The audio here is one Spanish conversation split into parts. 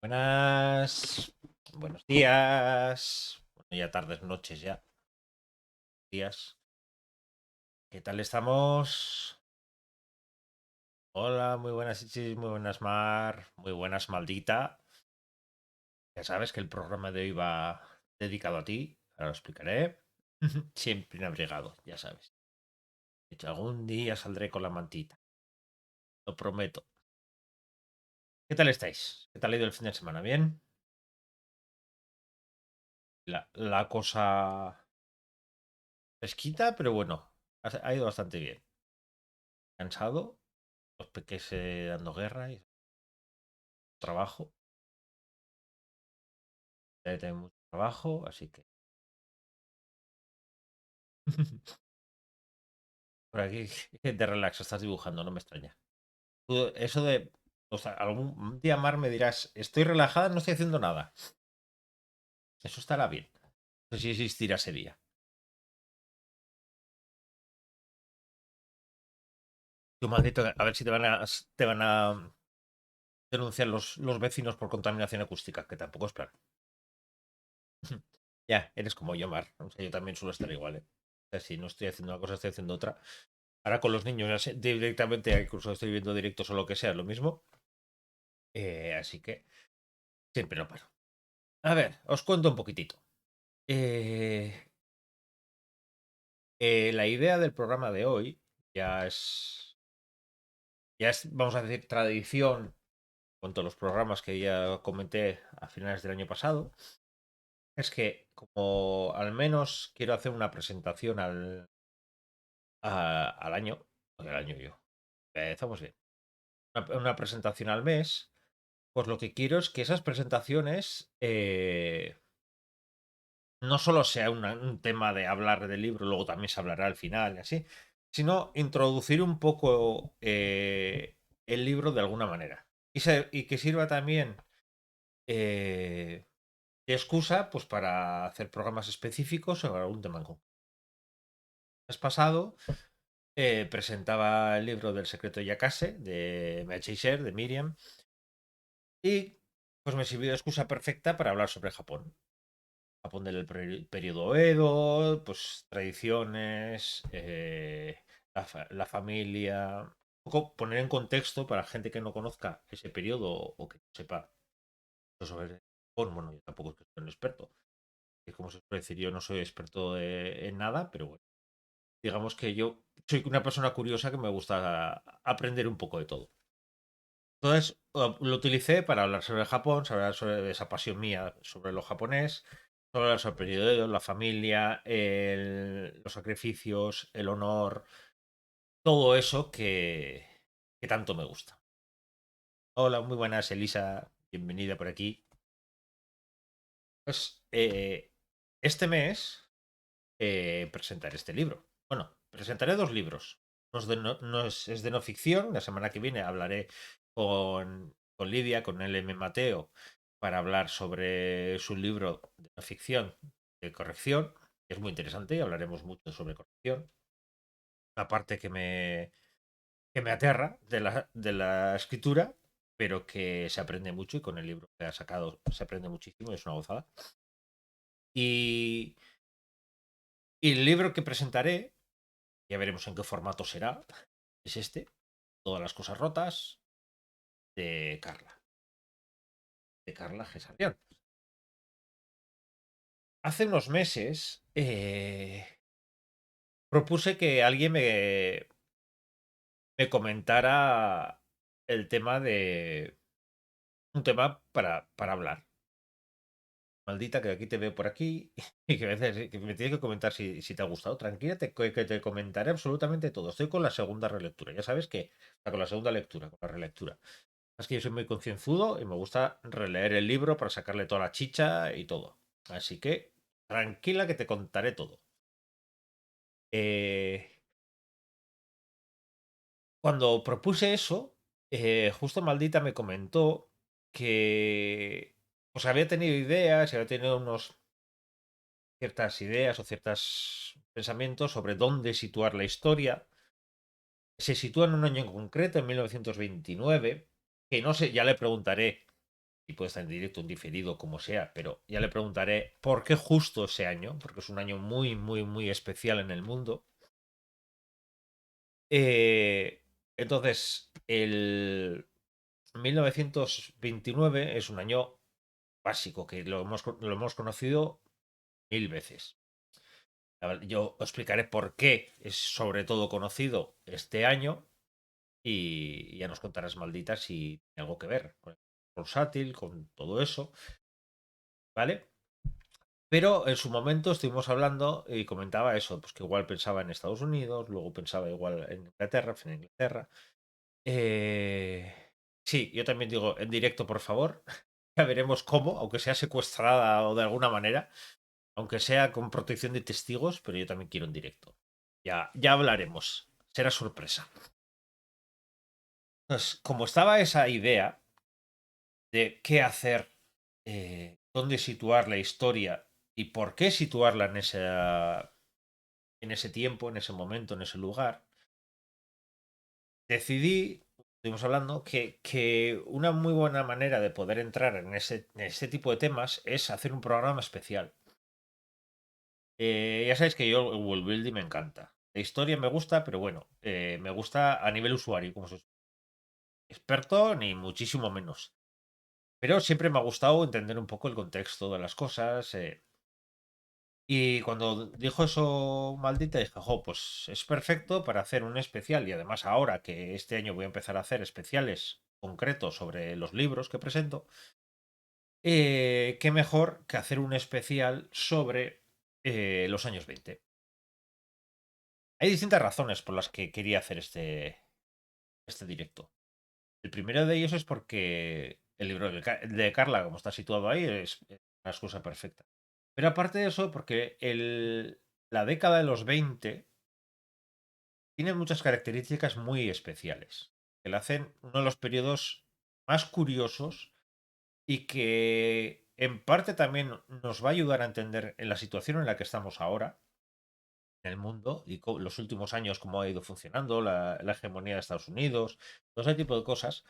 Buenas, buenos días, bueno, ya tardes, noches ya, días. ¿Qué tal estamos? Hola, muy buenas Ichis, muy buenas Mar, muy buenas Maldita. Ya sabes que el programa de hoy va dedicado a ti, ahora lo explicaré. Siempre abrigado, ya sabes. De hecho, algún día saldré con la mantita, lo prometo. ¿Qué tal estáis? ¿Qué tal ha ido el fin de semana? ¿Bien? La cosa fresquita, pero bueno, ha ido bastante bien. Cansado, los peques dando guerra y trabajo. Tengo mucho trabajo, así que por aquí de relax, estás dibujando, no me extraña. Eso de, o sea, algún día Mar me dirás, estoy relajada, no estoy haciendo nada. Eso estará bien. No sé si existirá ese día. Tú maldito, a ver si te van a denunciar los vecinos por contaminación acústica, que tampoco es plan. Ya, eres como yo, Mar. O sea, yo también suelo estar igual, ¿eh? O sea, si no estoy haciendo una cosa, estoy haciendo otra. Ahora con los niños directamente, incluso estoy viendo directos o lo que sea, lo mismo. Así que siempre lo paro. A ver, os cuento un poquitito. Eh, la idea del programa de hoy ya es, vamos a decir, tradición con todos los programas que ya comenté a finales del año pasado. Es que como al menos quiero hacer una presentación al año, o del año yo, estamos bien, una presentación al mes, pues lo que quiero es que esas presentaciones no solo sea un tema de hablar del libro, luego también se hablará al final y así, sino introducir un poco el libro de alguna manera. Y que sirva también de excusa pues, para hacer programas específicos sobre algún tema en concreto. El mes pasado presentaba el libro del secreto de Yakase, de Meiicher, de Miriam, y pues me sirvió de excusa perfecta para hablar sobre Japón. Japón del periodo Edo, pues tradiciones, la familia. Un poco poner en contexto para gente que no conozca ese periodo o que no sepa sobre Japón. Bueno, yo tampoco es que soy un experto. Es como se suele decir, yo no soy experto en nada, pero bueno, digamos que yo soy una persona curiosa que me gusta aprender un poco de todo. Entonces lo utilicé para hablar sobre Japón, hablar sobre esa pasión mía sobre lo japonés, sobre los periodos, la familia, los sacrificios, el honor, todo eso que tanto me gusta. Hola, muy buenas, Elisa, bienvenida por aquí. Pues este mes presentaré este libro. Bueno, presentaré dos libros. Es de no ficción. La semana que viene hablaré con Lidia, con LM Mateo, para hablar sobre su libro de no ficción de corrección, que es muy interesante y hablaremos mucho sobre corrección. La parte que me aterra de la escritura, pero que se aprende mucho y con el libro que ha sacado se aprende muchísimo, es una gozada. Y, y el libro que presentaré, ya veremos en qué formato será, es este, Todas las cosas rotas, de Carla G. Sarrión. Hace unos meses propuse que alguien me comentara el tema de un tema para hablar. Maldita, que aquí te veo por aquí y que a veces que me tienes que comentar si te ha gustado. Tranquila, que te comentaré absolutamente todo. Estoy con la segunda relectura. Ya sabes que con la segunda lectura, con la relectura. Es que yo soy muy concienzudo y me gusta releer el libro para sacarle toda la chicha y todo. Así que tranquila que te contaré todo. Eh, Cuando propuse eso, justo Maldita me comentó que pues había tenido ideas, había tenido ciertas ideas o ciertos pensamientos sobre dónde situar la historia. Se sitúa en un año en concreto, en 1929, que no sé, ya le preguntaré y puede estar en directo, en diferido, como sea, pero ya le preguntaré por qué justo ese año, porque es un año muy, muy, muy especial en el mundo. Entonces, el 1929 es un año básico, que lo hemos conocido mil veces. A ver, yo os explicaré por qué es sobre todo conocido este año y ya nos contarás, maldita, si tiene algo que ver con el portátil, con todo eso, ¿vale? Pero en su momento estuvimos hablando y comentaba eso, pues que igual pensaba en Estados Unidos, luego pensaba igual en Inglaterra, en Inglaterra. Eh, sí, yo también digo en directo, por favor. Ya veremos cómo, aunque sea secuestrada o de alguna manera, aunque sea con protección de testigos, pero yo también quiero en directo. Ya hablaremos. Será sorpresa. Entonces, como estaba esa idea de qué hacer, dónde situar la historia y por qué situarla en ese tiempo, en ese momento, en ese lugar, decidí, estuvimos hablando, que una muy buena manera de poder entrar en ese tipo de temas es hacer un programa especial. Ya sabéis que yo el world building me encanta. La historia me gusta, pero bueno, me gusta a nivel usuario, como soy experto, ni muchísimo menos. Pero siempre me ha gustado entender un poco el contexto de las cosas. Y cuando dijo eso, maldita, dije, jo, pues es perfecto para hacer un especial. Y además, ahora que este año voy a empezar a hacer especiales concretos sobre los libros que presento, qué mejor que hacer un especial sobre los años 20. Hay distintas razones por las que quería hacer este directo. El primero de ellos es porque el libro de Carla, como está situado ahí, es una excusa perfecta. Pero aparte de eso, porque la década de los 20 tiene muchas características muy especiales, que la hacen uno de los periodos más curiosos y que en parte también nos va a ayudar a entender en la situación en la que estamos ahora en el mundo y los últimos años cómo ha ido funcionando la hegemonía de Estados Unidos, todo ese tipo de cosas.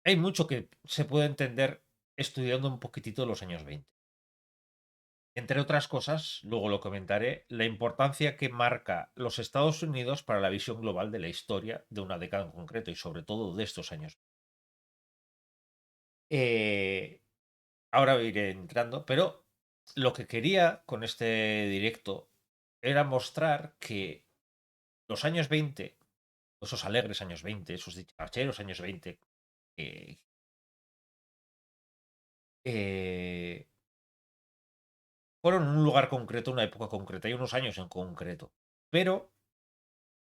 Hay mucho que se puede entender estudiando un poquitito los años 20. Entre otras cosas, luego lo comentaré, la importancia que marca los Estados Unidos para la visión global de la historia de una década en concreto y sobre todo de estos años. Eh, Ahora iré entrando, pero lo que quería con este directo era mostrar que los años 20, esos alegres años 20, esos dichacheros años 20, eh, eh, fueron un lugar concreto, una época concreta y unos años en concreto. Pero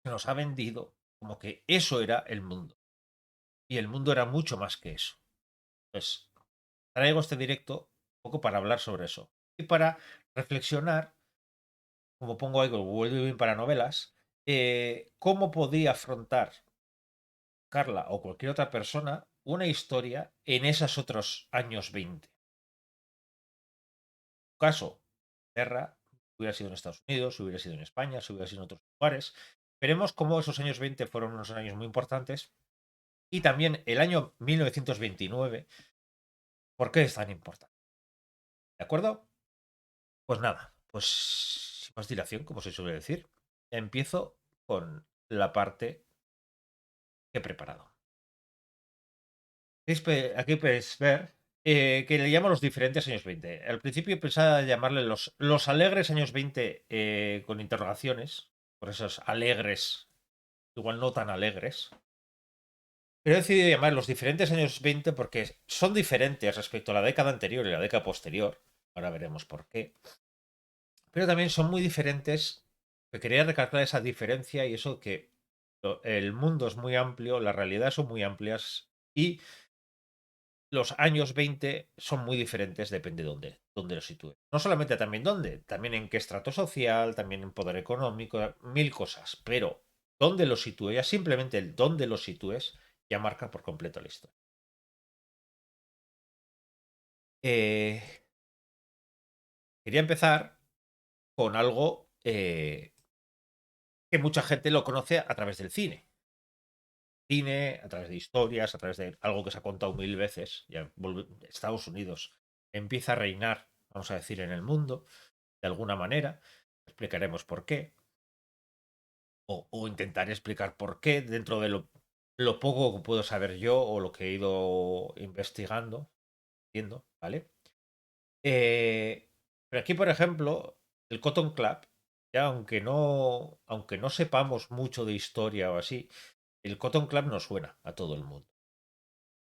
se nos ha vendido como que eso era el mundo. Y el mundo era mucho más que eso. Entonces, traigo este directo un poco para hablar sobre eso. Y para reflexionar, como pongo ahí con Google Vivir para novelas, cómo podía afrontar Carla o cualquier otra persona una historia en esos otros años 20. En su caso, Terra hubiera sido en Estados Unidos, hubiera sido en España, hubiera sido en otros lugares. Veremos cómo esos años 20 fueron unos años muy importantes. Y también el año 1929, ¿por qué es tan importante? ¿De acuerdo? Pues nada, pues sin más dilación, como se suele decir, empiezo con la parte que he preparado. Aquí puedes ver que le llamo los diferentes años 20. Al principio pensaba llamarle los alegres años 20 con interrogaciones, por esos alegres, igual no tan alegres. Pero he decidido llamar los diferentes años 20 porque son diferentes respecto a la década anterior y la década posterior. Ahora veremos por qué. Pero también son muy diferentes. Que quería recalcar esa diferencia y eso que el mundo es muy amplio, las realidades son muy amplias y los años 20 son muy diferentes, depende de dónde lo sitúe. No solamente también dónde, también en qué estrato social, también en poder económico, mil cosas, pero dónde lo sitúe, ya simplemente el dónde lo sitúes ya marca por completo la historia. Eh, Quería empezar con algo que mucha gente lo conoce a través del cine. cine, a través de historias, a través de algo que se ha contado mil veces. Estados Unidos empieza a reinar, vamos a decir, en el mundo, de alguna manera. Explicaremos por qué. O intentaré explicar por qué dentro de lo poco que puedo saber yo o lo que he ido investigando, viendo, ¿vale? Pero aquí, por ejemplo, el Cotton Club, ya aunque no sepamos mucho de historia o así, el Cotton Club nos suena a todo el mundo.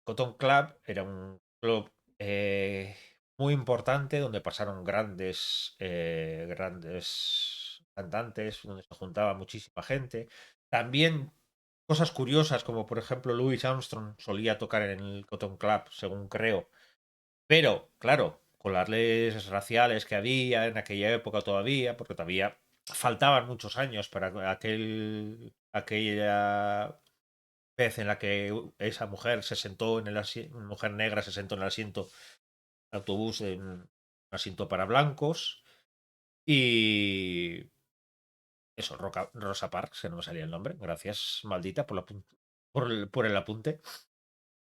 Cotton Club era un club muy importante donde pasaron grandes cantantes, donde se juntaba muchísima gente. También cosas curiosas, como por ejemplo Louis Armstrong solía tocar en el Cotton Club, según creo. Pero, claro, con las leyes raciales que había en aquella época todavía, porque todavía faltaban muchos años para aquella vez en la que esa mujer se sentó en el asiento, mujer negra se sentó en el asiento autobús en un asiento para blancos y eso, Rosa Parks, que no me salía el nombre, gracias maldita por el apunte.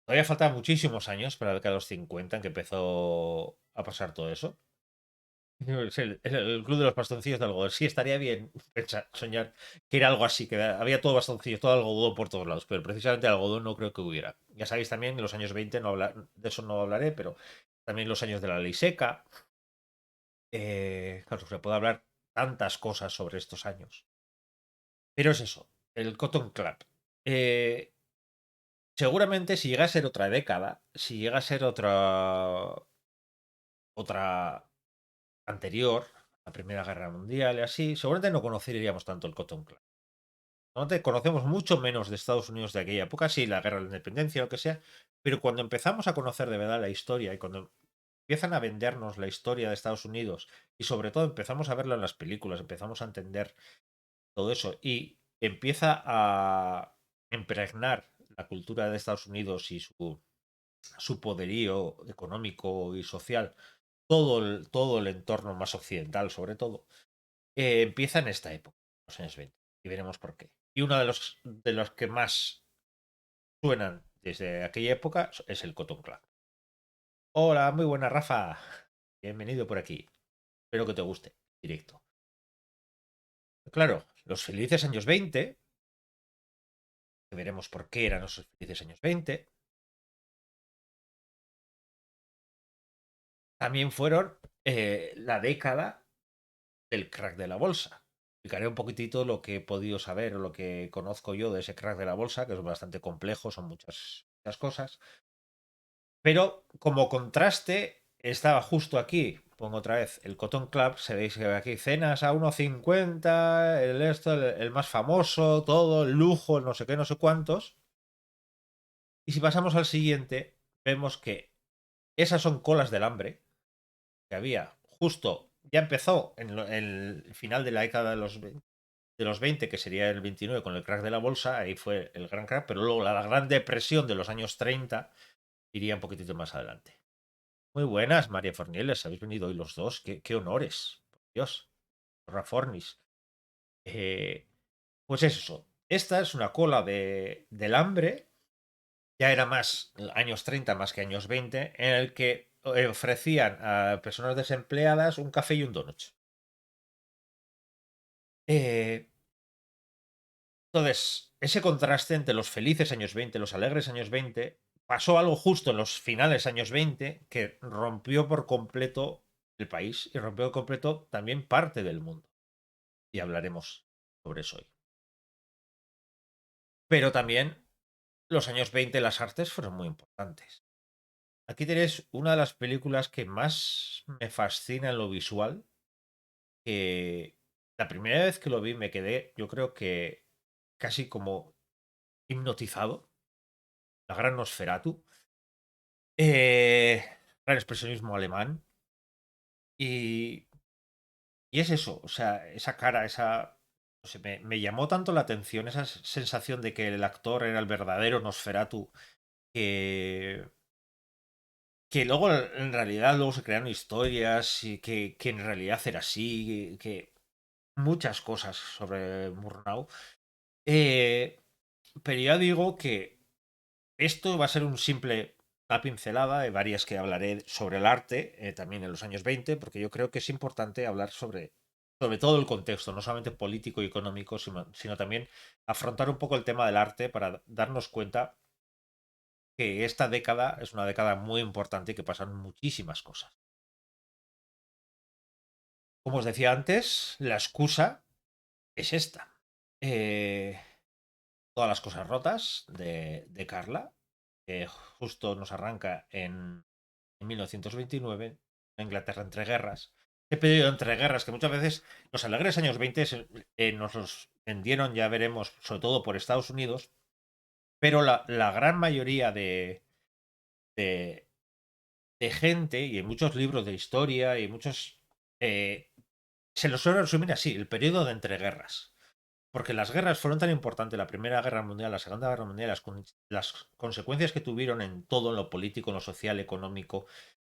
Todavía faltan muchísimos años para la década de los 50 en que empezó a pasar todo eso. Es el club de los bastoncillos de algodón. Sí, estaría bien soñar que era algo así, que había todo bastoncillos, todo algodón por todos lados, pero precisamente algodón no creo que hubiera. Ya sabéis también, en los años 20 de eso no hablaré, pero también los años de la ley seca. Claro, se puede hablar tantas cosas sobre estos años. Pero es eso, el Cotton Club. Eh, Seguramente si llega a ser otra década, si llega a ser otra anterior, la Primera Guerra Mundial y así, seguramente no conoceríamos tanto el Cotton Club. Normalmente conocemos mucho menos de Estados Unidos de aquella época, sí, la Guerra de la Independencia, lo que sea, pero cuando empezamos a conocer de verdad la historia y cuando empiezan a vendernos la historia de Estados Unidos y sobre todo empezamos a verlo en las películas, empezamos a entender todo eso y empieza a impregnar la cultura de Estados Unidos y su poderío económico y social, todo el entorno más occidental sobre todo, empieza en esta época, los años 20, y veremos por qué. Y uno de los que más suenan desde aquella época es el Cotton Club. Hola, muy buena Rafa. Bienvenido por aquí. Espero que te guste. Directo. Claro, los felices años 20, que veremos por qué eran los felices años 20, también fueron la década del crack de la bolsa. Explicaré un poquitito lo que he podido saber o lo que conozco yo de ese crack de la bolsa, que es bastante complejo, son muchas cosas. Pero como contraste, estaba justo aquí. Pongo otra vez el Cotton Club. Sabéis que aquí cenas a 1,50, el más famoso, todo, el lujo, el no sé qué, no sé cuántos. Y si pasamos al siguiente, vemos que esas son colas del hambre que había justo. Ya empezó en el final de la década de los 20, que sería el 29 con el crack de la bolsa, ahí fue el gran crack, pero luego la gran depresión de los años 30 iría un poquitito más adelante. Muy buenas, María Fornieles. Habéis venido hoy los dos. Qué honores. Por Dios. Rafornis. Eh, pues eso. Esta es una cola del hambre. Ya era más años 30 más que años 20, en el que ofrecían a personas desempleadas un café y un donut. Eh, entonces, ese contraste entre los felices años 20, los alegres años 20, pasó algo justo en los finales años 20 que rompió por completo el país y rompió por completo también parte del mundo. Y hablaremos sobre eso hoy. Pero también los años 20 las artes fueron muy importantes. Aquí tenéis una de las películas que más me fascina en lo visual, que la primera vez que lo vi me quedé, yo creo que casi como hipnotizado, la gran Nosferatu, gran expresionismo alemán, y, y es eso, o sea, esa cara, no sé, me llamó tanto la atención esa sensación de que el actor era el verdadero Nosferatu, que que luego en realidad luego se crearon historias y que en realidad era así, que muchas cosas sobre Murnau. Eh, pero ya digo que esto va a ser una pincelada de varias que hablaré sobre el arte, también en los años 20, porque yo creo que es importante hablar sobre todo el contexto, no solamente político y económico, sino también afrontar un poco el tema del arte para darnos cuenta que esta década es una década muy importante y que pasan muchísimas cosas. Como os decía antes, la excusa es esta. Eh, Todas las cosas rotas de Carla, que justo nos arranca en 1929, en Inglaterra entre guerras. He pedido entre guerras que muchas veces los alegres años 20 nos los vendieron, ya veremos, sobre todo por Estados Unidos, pero la gran mayoría de, de gente, y en muchos libros de historia, y muchos... se lo suele resumir así, el periodo de entreguerras. Porque las guerras fueron tan importantes, la Primera Guerra Mundial, la Segunda Guerra Mundial, las consecuencias que tuvieron en todo, en lo político, en lo social, económico,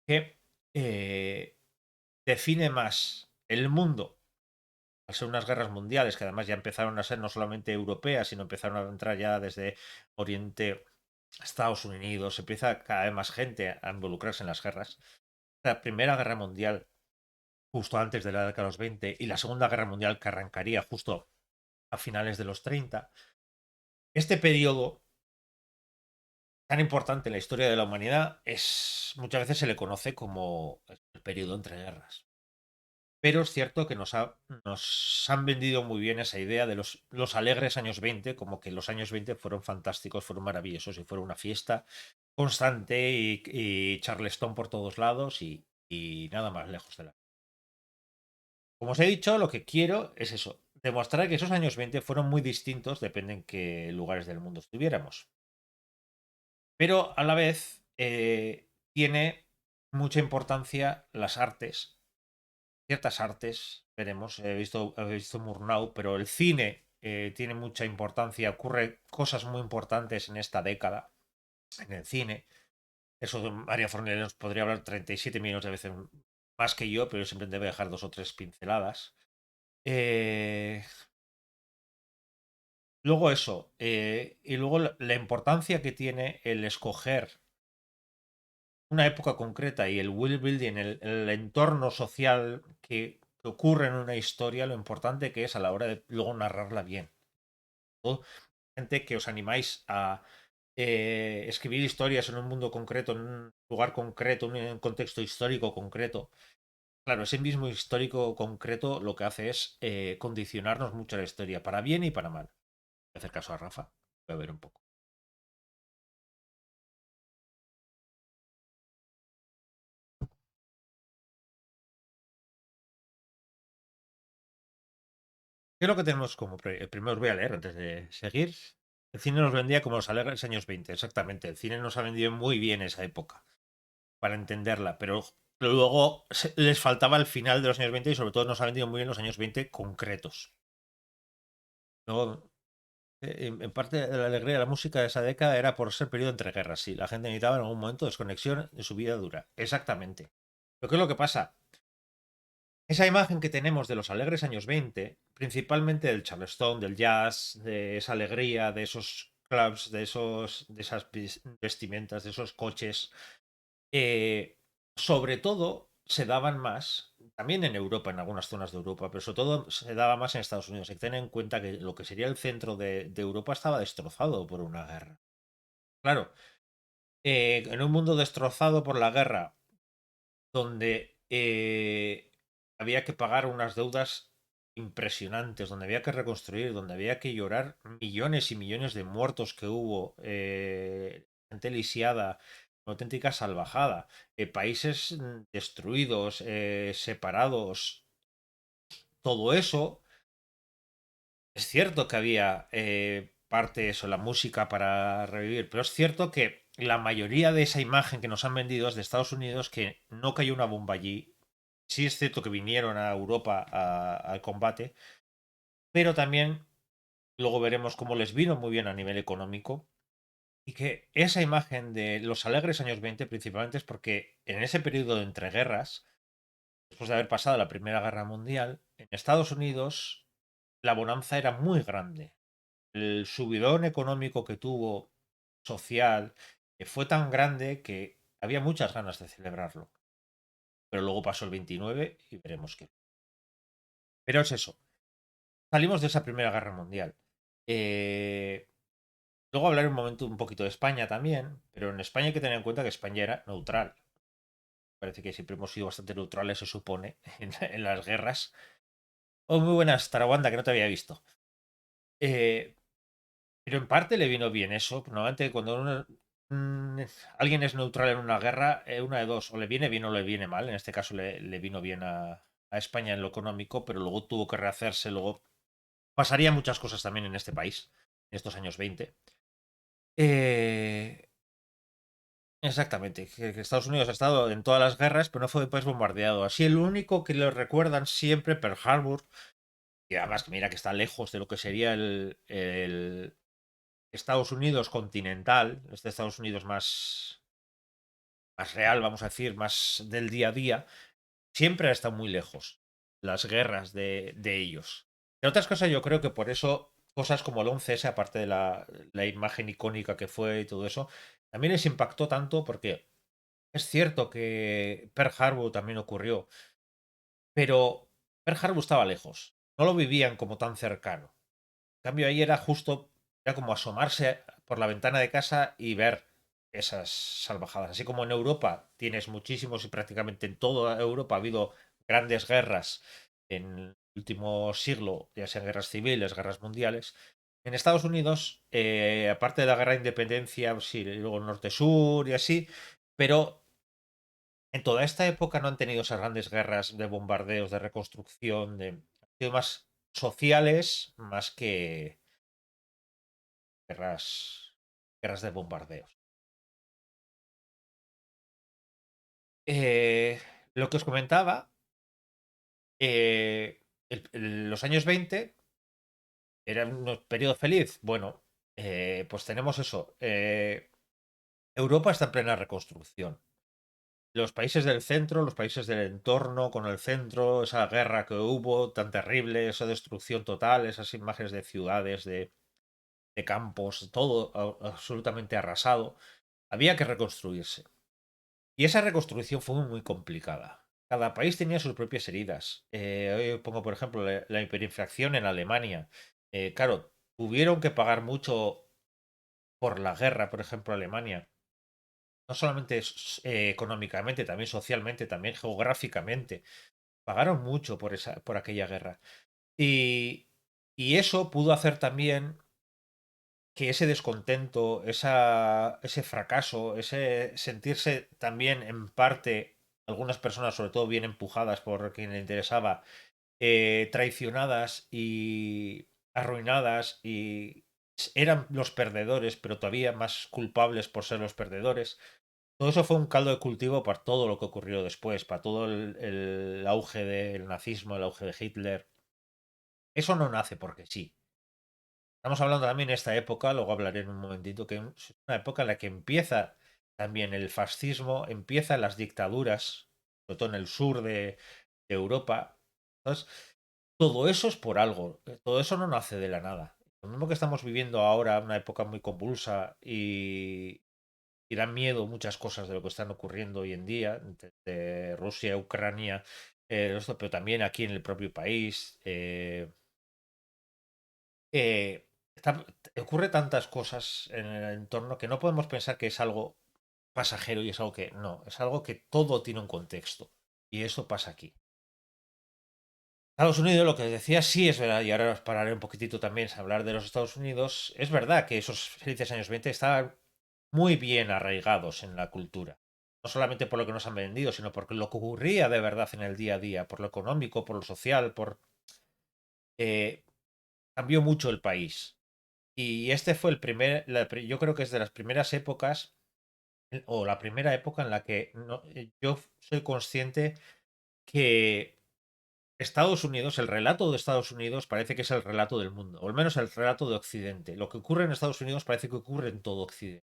que eh, define más el mundo al ser unas guerras mundiales que además ya empezaron a ser no solamente europeas, sino empezaron a entrar ya desde Oriente, Estados Unidos, empieza cada vez más gente a involucrarse en las guerras. La Primera Guerra Mundial, justo antes de la década de los 20, y la Segunda Guerra Mundial, que arrancaría justo a finales de los 30. Este periodo tan importante en la historia de la humanidad muchas veces se le conoce como el periodo entre guerras. Pero es cierto que nos han vendido muy bien esa idea de los alegres años 20, como que los años 20 fueron fantásticos, fueron maravillosos y fueron una fiesta constante y charleston por todos lados y nada más lejos de la... Como os he dicho, lo que quiero es eso, demostrar que esos años 20 fueron muy distintos, depende en qué lugares del mundo estuviéramos. Pero a la vez tiene mucha importancia las artes, ciertas artes, veremos, he visto Murnau, pero el cine tiene mucha importancia, ocurre cosas muy importantes en esta década, en el cine. Eso de María Fornelli nos podría hablar 37 millones de veces más que yo, pero siempre debe dejar dos o tres pinceladas. Eh, Luego eso, y luego la importancia que tiene el escoger una época concreta y el world building, el entorno social que ocurre en una historia, lo importante que es a la hora de luego narrarla bien. O gente que os animáis a escribir historias en un mundo concreto, en un lugar concreto, en un contexto histórico concreto. Claro, ese mismo histórico concreto lo que hace es condicionarnos mucho la historia, para bien y para mal. Voy a hacer caso a Rafa, voy a ver un poco. ¿Qué es lo que tenemos como primero os voy a leer antes de seguir? El cine nos vendía como los alegres años 20, exactamente. El cine nos ha vendido muy bien esa época para entenderla, pero luego les faltaba el final de los años 20 y sobre todo nos ha vendido muy bien los años 20 concretos. Luego, en parte de la alegría de la música de esa década era por ser periodo entre guerras. Sí, la gente necesitaba en algún momento desconexión de su vida dura. Exactamente. Pero ¿qué es lo que pasa? Esa imagen que tenemos de los alegres años 20, principalmente del charleston, del jazz, de esa alegría, de esos clubs, de esas vestimentas, de esos coches, sobre todo se daban más, también en Europa, en algunas zonas de Europa, pero sobre todo se daba más en Estados Unidos. Hay que tener en cuenta que lo que sería el centro de Europa estaba destrozado por una guerra. Claro, en un mundo destrozado por la guerra, donde había que pagar unas deudas impresionantes, donde había que reconstruir, donde había que llorar millones y millones de muertos que hubo, gente lisiada, una auténtica salvajada, países destruidos, separados, todo eso. Es cierto que había parte de eso, la música para revivir, pero es cierto que la mayoría de esa imagen que nos han vendido es de Estados Unidos, que no cayó una bomba allí. Sí es cierto que vinieron a Europa al combate, pero también luego veremos cómo les vino muy bien a nivel económico y que esa imagen de los alegres años 20 principalmente es porque en ese periodo de entreguerras, después de haber pasado la Primera Guerra Mundial, en Estados Unidos la bonanza era muy grande. el subidón económico que tuvo, social, fue tan grande que había muchas ganas de celebrarlo. Pero luego pasó el 29 y veremos qué. Pero es eso. Salimos de esa Primera Guerra Mundial. Eh, Luego hablaré un momento un poquito de España también, pero en España hay que tener en cuenta que España era neutral. Parece que siempre hemos sido bastante neutrales, se supone, en las guerras. Oh, muy buenas, Tarawanda, que no te había visto. Eh, pero en parte le vino bien eso. Normalmente cuando alguien es neutral en una guerra, una de dos, o le viene bien o le viene mal. En este caso le vino bien a España en lo económico, pero luego tuvo que rehacerse, luego pasaría muchas cosas también en este país, en estos años 20. Eh, Exactamente, que Estados Unidos ha estado en todas las guerras, pero no fue un país bombardeado. Así el único que lo recuerdan siempre, Pearl Harbor, y además que mira que está lejos de lo que sería el Estados Unidos continental, este Estados Unidos más real, vamos a decir, más del día a día, siempre ha estado muy lejos las guerras de ellos. En otras cosas, yo creo que por eso cosas como el 11S, aparte de la imagen icónica que fue y todo eso, también les impactó tanto porque es cierto que Pearl Harbor también ocurrió, pero Pearl Harbor estaba lejos, no lo vivían como tan cercano. En cambio, ahí era justo, era como asomarse por la ventana de casa y ver esas salvajadas. Así como en Europa tienes muchísimos y prácticamente en toda Europa ha habido grandes guerras en el último siglo, ya sean guerras civiles, guerras mundiales. En Estados Unidos, aparte de la guerra de independencia, sí, luego norte-sur y así, pero en toda esta época no han tenido esas grandes guerras de bombardeos, de reconstrucción, han sido más sociales, más que guerras de bombardeos. Eh, lo que os comentaba, los años 20 eran un periodo feliz. Bueno, pues tenemos eso. Europa está en plena reconstrucción. Los países del centro, los países del entorno con el centro, esa guerra que hubo tan terrible, esa destrucción total, esas imágenes de ciudades, de campos, todo absolutamente arrasado, había que reconstruirse. Y esa reconstrucción fue muy complicada. Cada país tenía sus propias heridas. Hoy pongo, por ejemplo, la hiperinflación en Alemania. Claro, tuvieron que pagar mucho por la guerra, por ejemplo, Alemania. No solamente económicamente, también socialmente, también geográficamente. Pagaron mucho por aquella guerra. Y, y eso pudo hacer también que ese descontento, ese fracaso, ese sentirse también en parte, algunas personas, sobre todo bien empujadas por quien le interesaba, traicionadas y arruinadas y eran los perdedores, pero todavía más culpables por ser los perdedores. Todo eso fue un caldo de cultivo para todo lo que ocurrió después, para todo el auge del nazismo, el auge de Hitler. Eso no nace porque sí. Estamos hablando también de esta época, luego hablaré en un momentito, que es una época en la que empieza también el fascismo, empiezan las dictaduras, sobre todo en el sur de Europa. Entonces, todo eso es por algo, todo eso no nace de la nada. Lo mismo que estamos viviendo ahora, una época muy convulsa y dan miedo muchas cosas de lo que están ocurriendo hoy en día, de Rusia, Ucrania, pero también aquí en el propio país. eh, Ocurre tantas cosas en el entorno que no podemos pensar que es algo pasajero y es algo que no, es algo que todo tiene un contexto. Y eso pasa aquí. Estados Unidos, lo que decía, sí es verdad, y ahora os pararé un poquitito también a hablar de los Estados Unidos. Es verdad que esos felices años 20 estaban muy bien arraigados en la cultura. No solamente por lo que nos han vendido, sino por lo que ocurría de verdad en el día a día, por lo económico, por lo social, eh, cambió mucho el país. Y este fue yo creo que es de las primeras épocas, o la primera época en la que yo soy consciente que Estados Unidos, el relato de Estados Unidos parece que es el relato del mundo, o al menos el relato de Occidente. Lo que ocurre en Estados Unidos parece que ocurre en todo Occidente.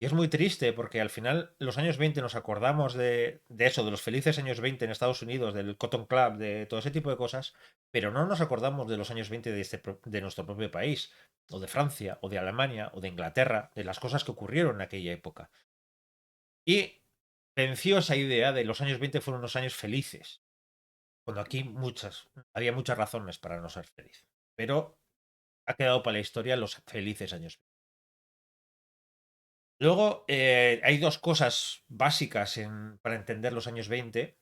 Y es muy triste porque al final los años 20 nos acordamos de eso, de los felices años 20 en Estados Unidos, del Cotton Club, de todo ese tipo de cosas, pero no nos acordamos de los años 20 de nuestro propio país, o de Francia, o de Alemania, o de Inglaterra, de las cosas que ocurrieron en aquella época. Y venció esa idea de los años 20 fueron unos años felices, cuando aquí había muchas razones para no ser feliz. Pero ha quedado para la historia los felices años. Luego, hay dos cosas básicas para entender los años 20,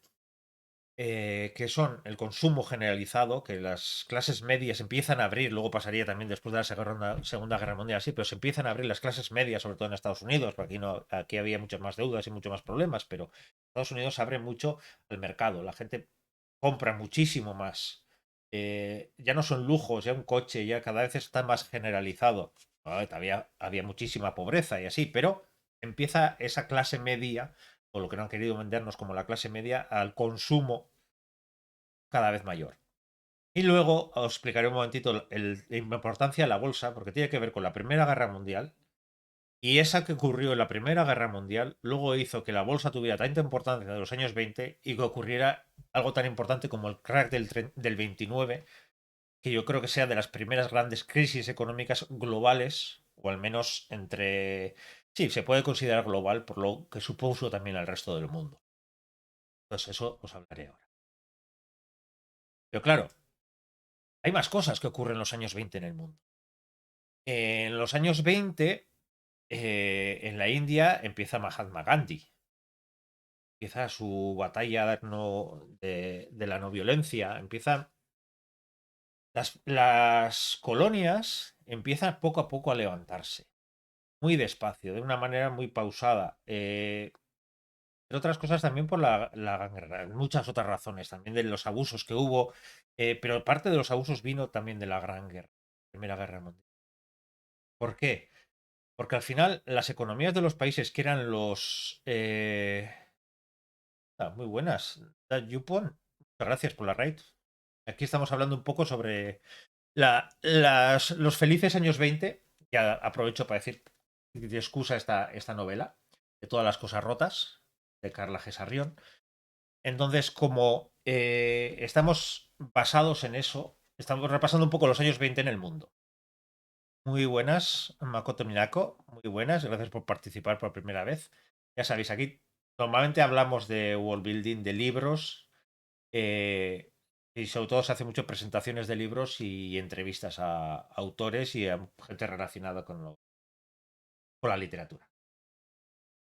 que son el consumo generalizado, que las clases medias empiezan a abrir, luego pasaría también después de la Segunda Guerra Mundial, sí, pero se empiezan a abrir las clases medias, sobre todo en Estados Unidos, porque aquí, no, aquí había muchas más deudas y muchos más problemas, pero Estados Unidos abre mucho el mercado, la gente compra muchísimo más. Ya no son lujos, ya un coche ya cada vez está más generalizado. Todavía había muchísima pobreza y así, pero empieza esa clase media, o lo que no han querido vendernos como la clase media, al consumo cada vez mayor. Y luego os explicaré un momentito la importancia de la bolsa, porque tiene que ver con la Primera Guerra Mundial. Y esa que ocurrió en la Primera Guerra Mundial luego hizo que la bolsa tuviera tanta importancia de los años 20 y que ocurriera algo tan importante como el crack del 29, que yo creo que sea de las primeras grandes crisis económicas globales, o al menos entre... Sí, se puede considerar global por lo que supuso también al resto del mundo. Entonces eso os hablaré ahora. Pero claro, hay más cosas que ocurren en los años 20 en el mundo. En los años 20, en la India empieza Mahatma Gandhi. Empieza su batalla de la no violencia. Las colonias empiezan poco a poco a levantarse. Muy despacio, de una manera muy pausada. Entre otras cosas también por la Gran Guerra. Muchas otras razones. También de los abusos que hubo. Pero parte de los abusos vino también de la Gran Guerra. Primera Guerra Mundial. ¿Por qué? Porque al final las economías de los países que eran muy buenas. Yupon, muchas gracias por la raid. Aquí estamos hablando un poco sobre los felices años 20. Ya aprovecho para decir de excusa esta novela, de todas las cosas rotas, de Carla G. Sarrión. Entonces, como estamos basados en eso, estamos repasando un poco los años 20 en el mundo. Muy buenas, Makoto Minako. Muy buenas, gracias por participar por primera vez. Ya sabéis, aquí normalmente hablamos de world building, de libros, eh, y sobre todo se hace mucho presentaciones de libros y entrevistas a autores y a gente relacionada con la literatura.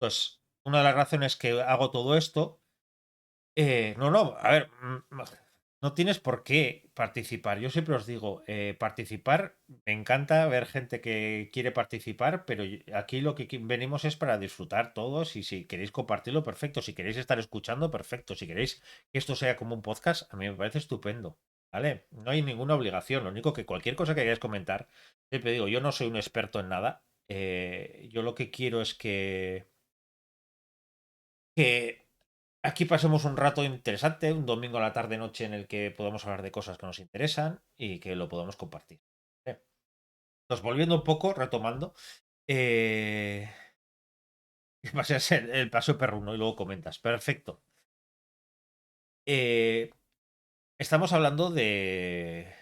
Entonces, una de las razones que hago todo esto, no, a ver, no tienes por qué participar. Yo siempre os digo, participar, me encanta ver gente que quiere participar, pero aquí lo que venimos es para disfrutar todos y si queréis compartirlo, perfecto. Si queréis estar escuchando, perfecto. Si queréis que esto sea como un podcast, a mí me parece estupendo. ¿Vale? No hay ninguna obligación. Lo único que cualquier cosa que queráis comentar, siempre digo, yo no soy un experto en nada. Yo lo que quiero es que aquí pasemos un rato interesante, un domingo a la tarde-noche en el que podamos hablar de cosas que nos interesan y que lo podamos compartir. Entonces, volviendo un poco, retomando, eh, va a ser el paso perruno y luego comentas. Perfecto. Eh, estamos hablando de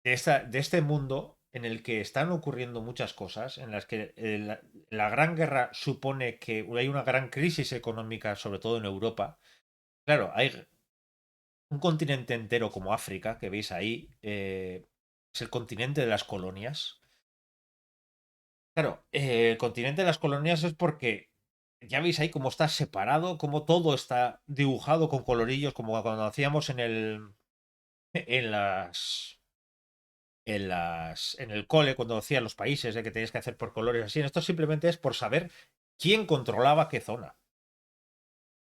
este mundo en el que están ocurriendo muchas cosas, en las que la Gran Guerra supone que hay una gran crisis económica, sobre todo en Europa. Claro, hay un continente entero como África, que veis ahí, es el continente de las colonias. Claro, el continente de las colonias es porque ya veis ahí cómo está separado, cómo todo está dibujado con colorillos, como cuando hacíamos en las, en el cole, cuando hacían los países, que tenías que hacer por colores así. Esto simplemente es por saber quién controlaba qué zona.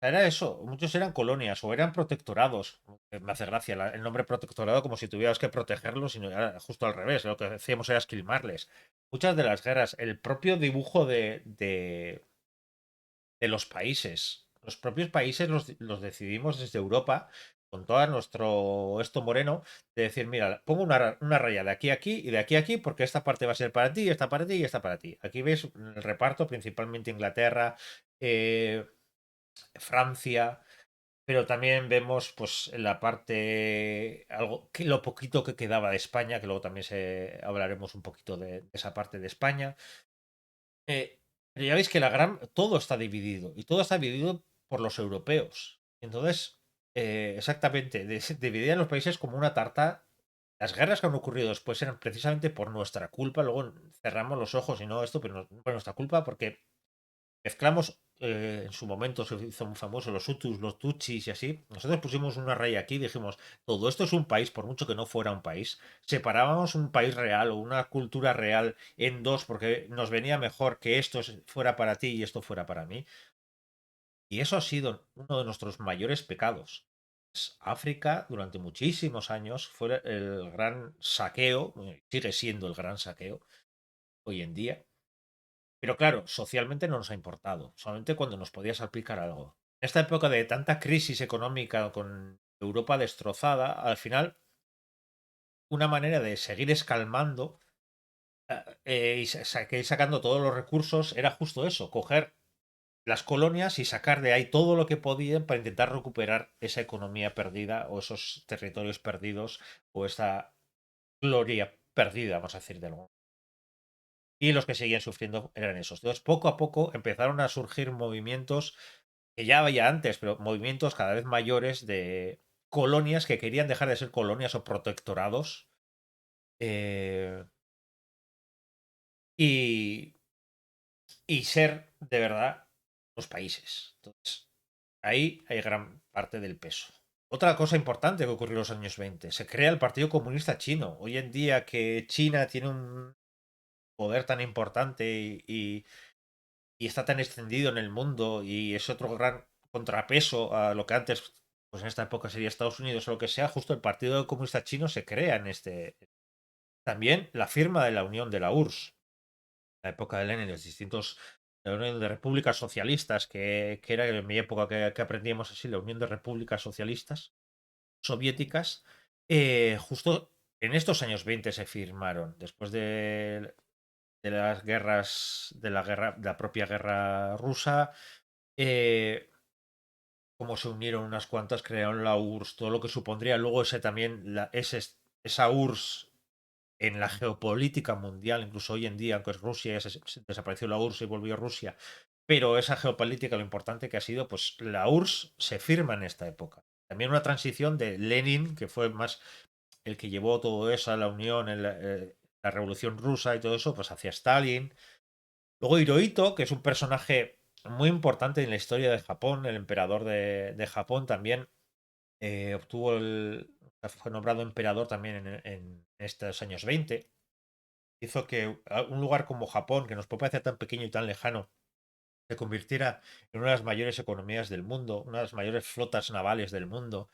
Era eso, muchos eran colonias o eran protectorados. Me hace gracia el nombre protectorado como si tuvieras que protegerlos, sino era justo al revés. Lo que hacíamos era esquilmarles. Muchas de las guerras, el propio dibujo de los países. los propios países los decidimos desde Europa, con todo nuestro esto moreno, de decir, mira, pongo una raya de aquí a aquí y de aquí a aquí, porque esta parte va a ser para ti, esta para ti y esta para ti. Aquí ves el reparto, principalmente Inglaterra, eh, Francia, pero también vemos pues en la parte algo que lo poquito que quedaba de España, que luego también hablaremos un poquito de esa parte de España. Pero ya veis que todo está dividido y todo está dividido por los europeos. Entonces, exactamente, dividían los países como una tarta. Las guerras que han ocurrido después eran precisamente por nuestra culpa. Luego cerramos los ojos y no esto, pero no por nuestra culpa, porque mezclamos, en su momento se hizo muy famoso los Hutus, los Tutsis y así. Nosotros pusimos una raya aquí y dijimos, todo esto es un país, por mucho que no fuera un país. Separábamos un país real o una cultura real en dos porque nos venía mejor que esto fuera para ti y esto fuera para mí. Y eso ha sido uno de nuestros mayores pecados. África durante muchísimos años fue el gran saqueo, sigue siendo el gran saqueo hoy en día, pero claro, socialmente no nos ha importado, solamente cuando nos podía salpicar algo. En esta época de tanta crisis económica con Europa destrozada, al final, una manera de seguir escalmando y seguir sacando todos los recursos era justo eso, coger las colonias y sacar de ahí todo lo que podían para intentar recuperar esa economía perdida o esos territorios perdidos o esa gloria perdida, vamos a decir de algo. Y los que seguían sufriendo eran esos. Entonces, poco a poco empezaron a surgir movimientos que ya había antes, pero movimientos cada vez mayores de colonias que querían dejar de ser colonias o protectorados eh, y, y ser de verdad los países. Entonces, ahí hay gran parte del peso. Otra cosa importante que ocurrió en los años 20, se crea el Partido Comunista Chino. Hoy en día que China tiene un poder tan importante y está tan extendido en el mundo y es otro gran contrapeso a lo que antes, pues en esta época sería Estados Unidos o lo que sea, justo el Partido Comunista Chino se crea en este. También la firma de la Unión de la URSS, la época de Lenin, los distintos, la Unión de Repúblicas Socialistas, que era en mi época que aprendíamos así, la Unión de Repúblicas Socialistas Soviéticas, justo en estos años 20 se firmaron, después de las guerras, de la propia guerra rusa, eh, como se unieron unas cuantas, crearon la URSS, todo lo que supondría luego ese también, esa URSS en la geopolítica mundial, incluso hoy en día, aunque es Rusia, desapareció la URSS y volvió Rusia, pero esa geopolítica, lo importante que ha sido, pues la URSS se firma en esta época. También una transición de Lenin, que fue más el que llevó todo eso a la Unión, la Revolución Rusa y todo eso, pues hacia Stalin. Luego Hirohito, que es un personaje muy importante en la historia de Japón, el emperador de Japón también obtuvo fue nombrado emperador también en estos años 20. Hizo que un lugar como Japón, que nos puede parecer tan pequeño y tan lejano, se convirtiera en una de las mayores economías del mundo, una de las mayores flotas navales del mundo.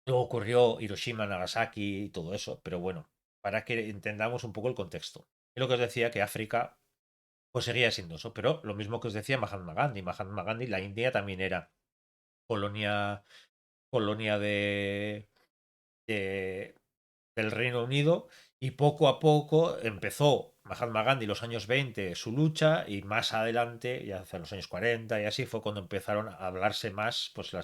Luego ocurrió Hiroshima, Nagasaki y todo eso, pero bueno, para que entendamos un poco el contexto. Y lo que os decía, que África pues seguía siendo eso, pero lo mismo que os decía Mahatma Gandhi. Mahatma Gandhi, la India también era colonia, colonia de- del Reino Unido y poco a poco empezó Mahatma Gandhi en los años 20 su lucha y más adelante, ya hacia los años 40 y así fue cuando empezaron a hablarse más, pues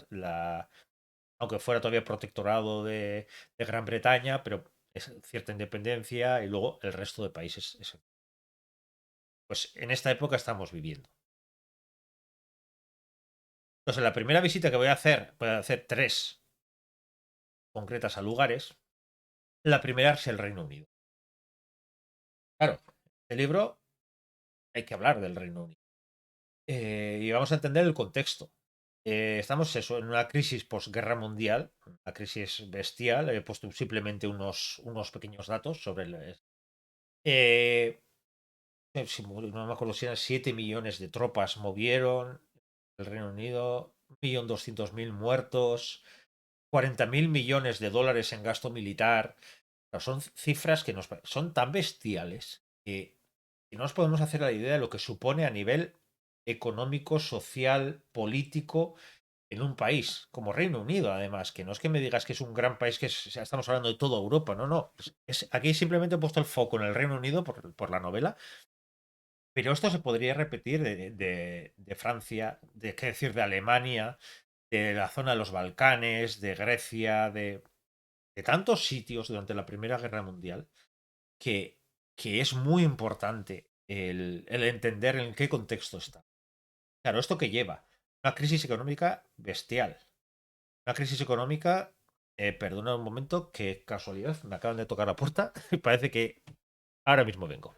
aunque fuera todavía protectorado de Gran Bretaña, pero es cierta independencia y luego el resto de países. Pues en esta época estamos viviendo. Entonces, la primera visita que voy a hacer tres concretas a lugares. La primera es el Reino Unido. Claro, el libro hay que hablar del Reino Unido. Y vamos a entender el contexto. Estamos eso, en una crisis posguerra mundial, una crisis bestial. He puesto simplemente unos pequeños datos sobre eh, no me acuerdo si eran 7 millones de tropas movieron el Reino Unido, 1.200.000 muertos, 40.000 millones de dólares en gasto militar. Pero son cifras que son tan bestiales que no nos podemos hacer la idea de lo que supone a nivel. económico, social, político en un país como Reino Unido, además, que no es que me digas que es un gran país, estamos hablando de toda Europa, no, no. Aquí simplemente he puesto el foco en el Reino Unido por la novela, pero esto se podría repetir de Francia, qué decir, de Alemania, de la zona de los Balcanes, de Grecia, de tantos sitios durante la Primera Guerra Mundial que, que es muy importante el entender en qué contexto está. Claro, ¿esto que lleva? Una crisis económica bestial. Una crisis económica, perdona un momento, qué casualidad, me acaban de tocar la puerta y parece que ahora mismo vengo.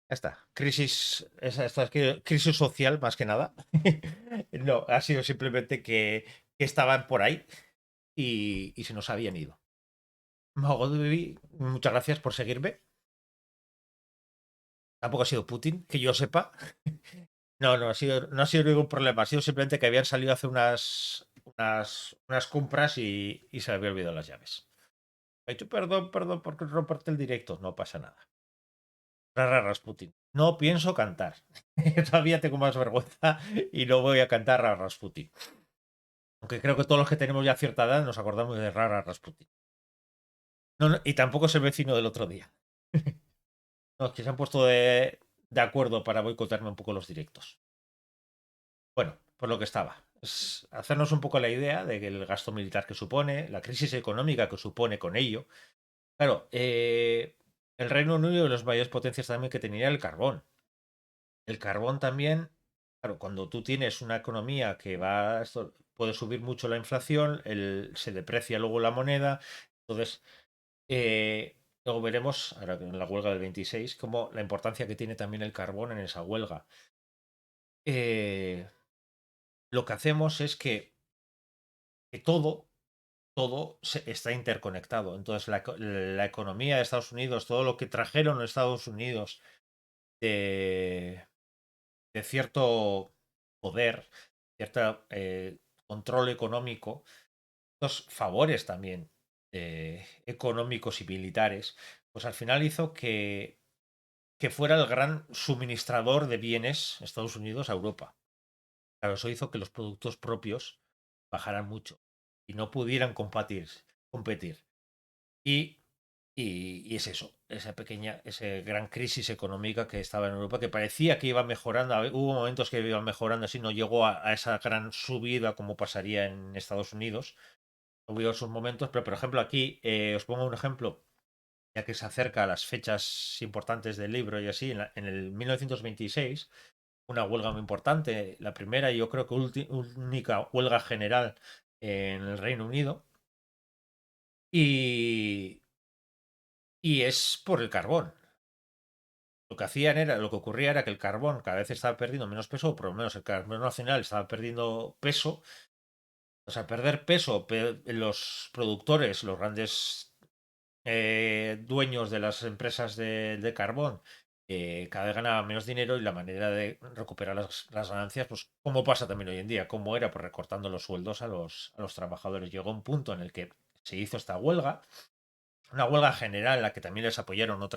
Ya está. Crisis social más que nada. No, ha sido simplemente que estaban por ahí y se nos habían ido. Mago de Baby, muchas gracias por seguirme. Tampoco ha sido Putin, que yo sepa. No, no ha sido ningún problema. Ha sido simplemente que habían salido hace unas compras y se había olvidado las llaves. Ha dicho, perdón, perdón por romperte el directo. No pasa nada. Rara Rasputin. No pienso cantar. Todavía tengo más vergüenza y no voy a cantar a Rasputin. Aunque creo que todos los que tenemos ya cierta edad nos acordamos de Rara Rasputin. No, no, y tampoco es el vecino del otro día. No, es que se han puesto de acuerdo para boicotearme un poco los directos. Bueno, por lo que estaba. Es hacernos un poco la idea de que el gasto militar que supone, la crisis económica que supone con ello. Claro, el Reino Unido de las mayores potencias también que tenía el carbón. El carbón también, claro, cuando tú tienes una economía que va, esto puede subir mucho la inflación, se deprecia luego la moneda. Entonces, luego veremos, ahora en la huelga del 26, como la importancia que tiene también el carbón en esa huelga. Eh, lo que hacemos es que todo está interconectado. Entonces, la economía de Estados Unidos, todo lo que trajeron los Estados Unidos de, de cierto poder, cierto control económico, estos favores también económicos y militares, pues al final hizo que fuera el gran suministrador de bienes Estados Unidos a Europa. Claro, eso hizo que los productos propios bajaran mucho y no pudieran competir. Y, y es eso, esa gran crisis económica que estaba en Europa, que parecía que iba mejorando, hubo momentos que iba mejorando, así no llegó a esa gran subida como pasaría en Estados Unidos. Hubo esos momentos, pero por ejemplo aquí, os pongo un ejemplo, ya que se acerca a las fechas importantes del libro y así, en el 1926, una huelga muy importante, la primera y yo creo que única huelga general en el Reino Unido, y, y es por el carbón. Lo que ocurría era que el carbón cada vez estaba perdiendo menos peso, o por lo menos el carbón nacional estaba perdiendo peso. O sea, perder peso, los productores, los grandes dueños de las empresas de carbón, cada vez ganaban menos dinero y la manera de recuperar las ganancias, pues como pasa también hoy en día, como era, pues recortando los sueldos a los trabajadores. Llegó un punto en el que se hizo esta huelga, una huelga general en la que también les apoyaron los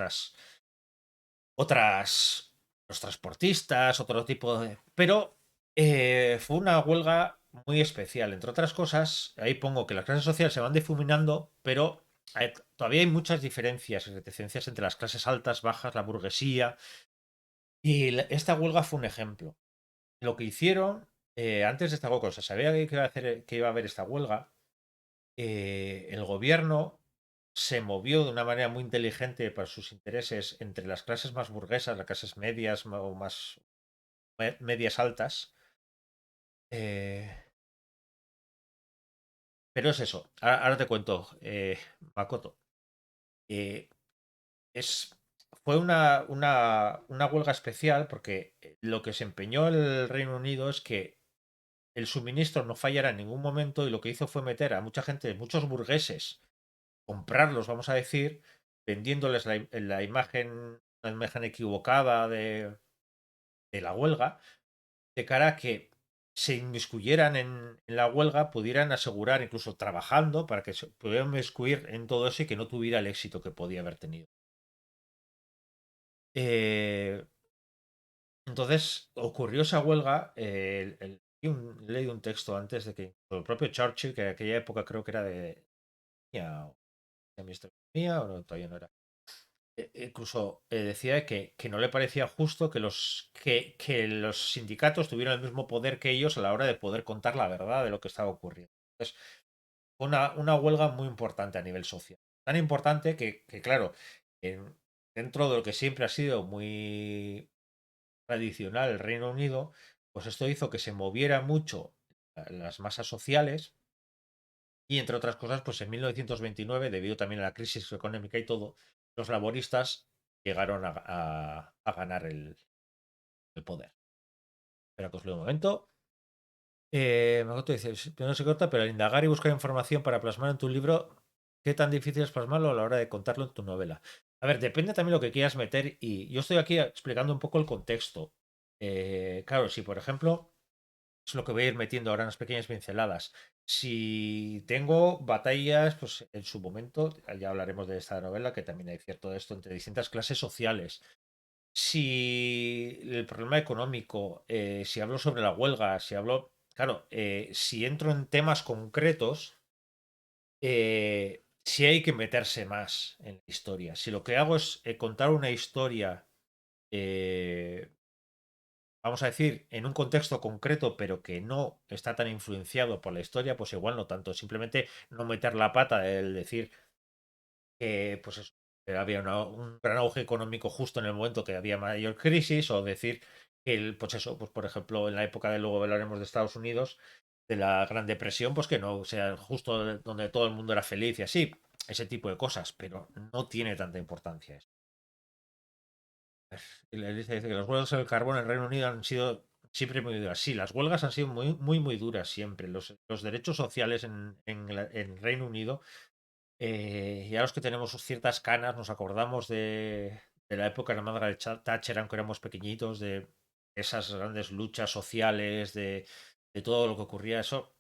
transportistas, otro tipo de... Pero fue una huelga muy especial. Entre otras cosas, ahí pongo que las clases sociales se van difuminando, pero todavía hay muchas diferencias y reticencias entre las clases altas, bajas, la burguesía. Y esta huelga fue un ejemplo. Lo que hicieron, antes de esta huelga, o sea, sabía que iba a haber esta huelga, el gobierno se movió de una manera muy inteligente para sus intereses entre las clases más burguesas, las clases medias o más medias altas. eh, pero es eso. Ahora te cuento, Makoto. eh, es, fue una huelga especial porque lo que se empeñó el Reino Unido es que el suministro no fallara en ningún momento y lo que hizo fue meter a mucha gente, muchos burgueses, comprarlos, vamos a decir, vendiéndoles la imagen equivocada de la huelga, de cara a que se inmiscuyeran en la huelga, pudieran asegurar, incluso trabajando, para que se pudieran inmiscuir en todo eso y que no tuviera el éxito que podía haber tenido. Eh, entonces ocurrió esa huelga. Leí un texto antes de que el propio Churchill, que en aquella época creo que era de de ministro de Economía, o no, todavía no era. Incluso decía que no le parecía justo que los sindicatos tuvieran el mismo poder que ellos a la hora de poder contar la verdad de lo que estaba ocurriendo. Entonces, fue una huelga muy importante a nivel social. Tan importante que claro, en- dentro de lo que siempre ha sido muy tradicional el Reino Unido, pues esto hizo que se moviera mucho las masas sociales y entre otras cosas, pues en 1929, debido también a la crisis económica y todo, los laboristas llegaron a ganar el poder. Espera que os leo un momento. Me acuerdo de decir, no se corta, pero al indagar y buscar información para plasmar en tu libro, ¿qué tan difícil es plasmarlo a la hora de contarlo en tu novela? A ver, depende también lo que quieras meter y yo estoy aquí explicando un poco el contexto. Claro, si por ejemplo es lo que voy a ir metiendo ahora en las pequeñas pinceladas. Si tengo batallas, pues en su momento, ya hablaremos de esta novela, que también hay cierto de esto entre distintas clases sociales. Si el problema económico, si hablo sobre la huelga, si hablo, claro, si entro en temas concretos, sí hay que meterse más en la historia. Si lo que hago es contar una historia eh, vamos a decir, en un contexto concreto, pero que no está tan influenciado por la historia, pues igual no tanto. Simplemente no meter la pata, el decir que pues eso, que había un gran auge económico justo en el momento que había mayor crisis, o decir que pues eso, pues por ejemplo, en la época de luego hablaremos de Estados Unidos, de la Gran Depresión, pues que no, o sea, justo donde todo el mundo era feliz y así, ese tipo de cosas, pero no tiene tanta importancia eso. Y le dice que los huelgas del carbón en el Reino Unido han sido siempre muy duras. Sí, las huelgas han sido muy duras siempre. Los derechos sociales en Reino Unido, ya los que tenemos ciertas canas, nos acordamos de la época de Margaret Thatcher, aunque éramos pequeñitos, de esas grandes luchas sociales, de todo lo que ocurría. Eso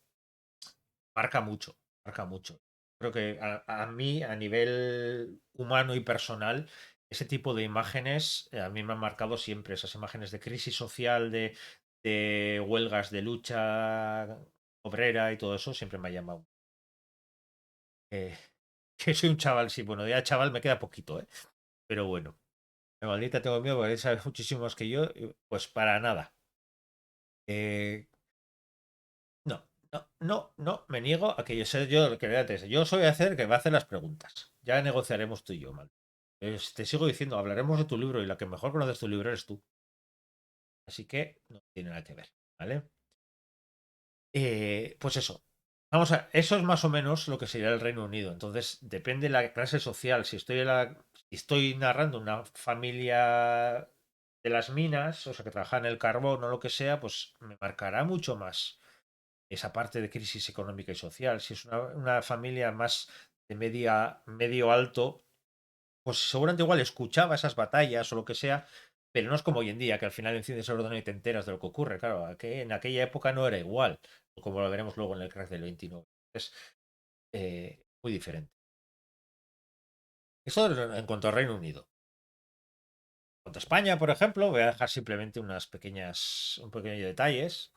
marca mucho, marca mucho. Creo que a mí, a nivel humano y personal, ese tipo de imágenes a mí me han marcado siempre, esas imágenes de crisis social, de huelgas, de lucha obrera y todo eso, siempre me ha llamado. Eh, que soy un chaval, sí, bueno, ya chaval me queda poquito, ¿eh? Pero bueno, maldita tengo miedo porque él sabe muchísimo más que yo, pues para nada. Eh, No, no, me niego a que yo sé yo lo que era antes. Yo soy hacer que va a hacer las preguntas. Ya negociaremos tú y yo, mal. Te sigo diciendo, hablaremos de tu libro y la que mejor conoces tu libro eres tú. Así que no tiene nada que ver, ¿vale? Pues eso. Vamos a, eso es más o menos lo que sería el Reino Unido. Entonces, depende de la clase social. Si estoy narrando una familia de las minas, o sea, que trabaja en el carbón o lo que sea, pues me marcará mucho más esa parte de crisis económica y social. Si es una familia más de medio alto, pues seguramente igual escuchaba esas batallas o lo que sea, pero no es como hoy en día, que al final enciendes el ordenador y te enteras de lo que ocurre. Claro, en aquella época no era igual, como lo veremos luego en el crack del 29. Es muy diferente. Eso en cuanto al Reino Unido. En cuanto a España, por ejemplo, voy a dejar simplemente un pequeños detalles.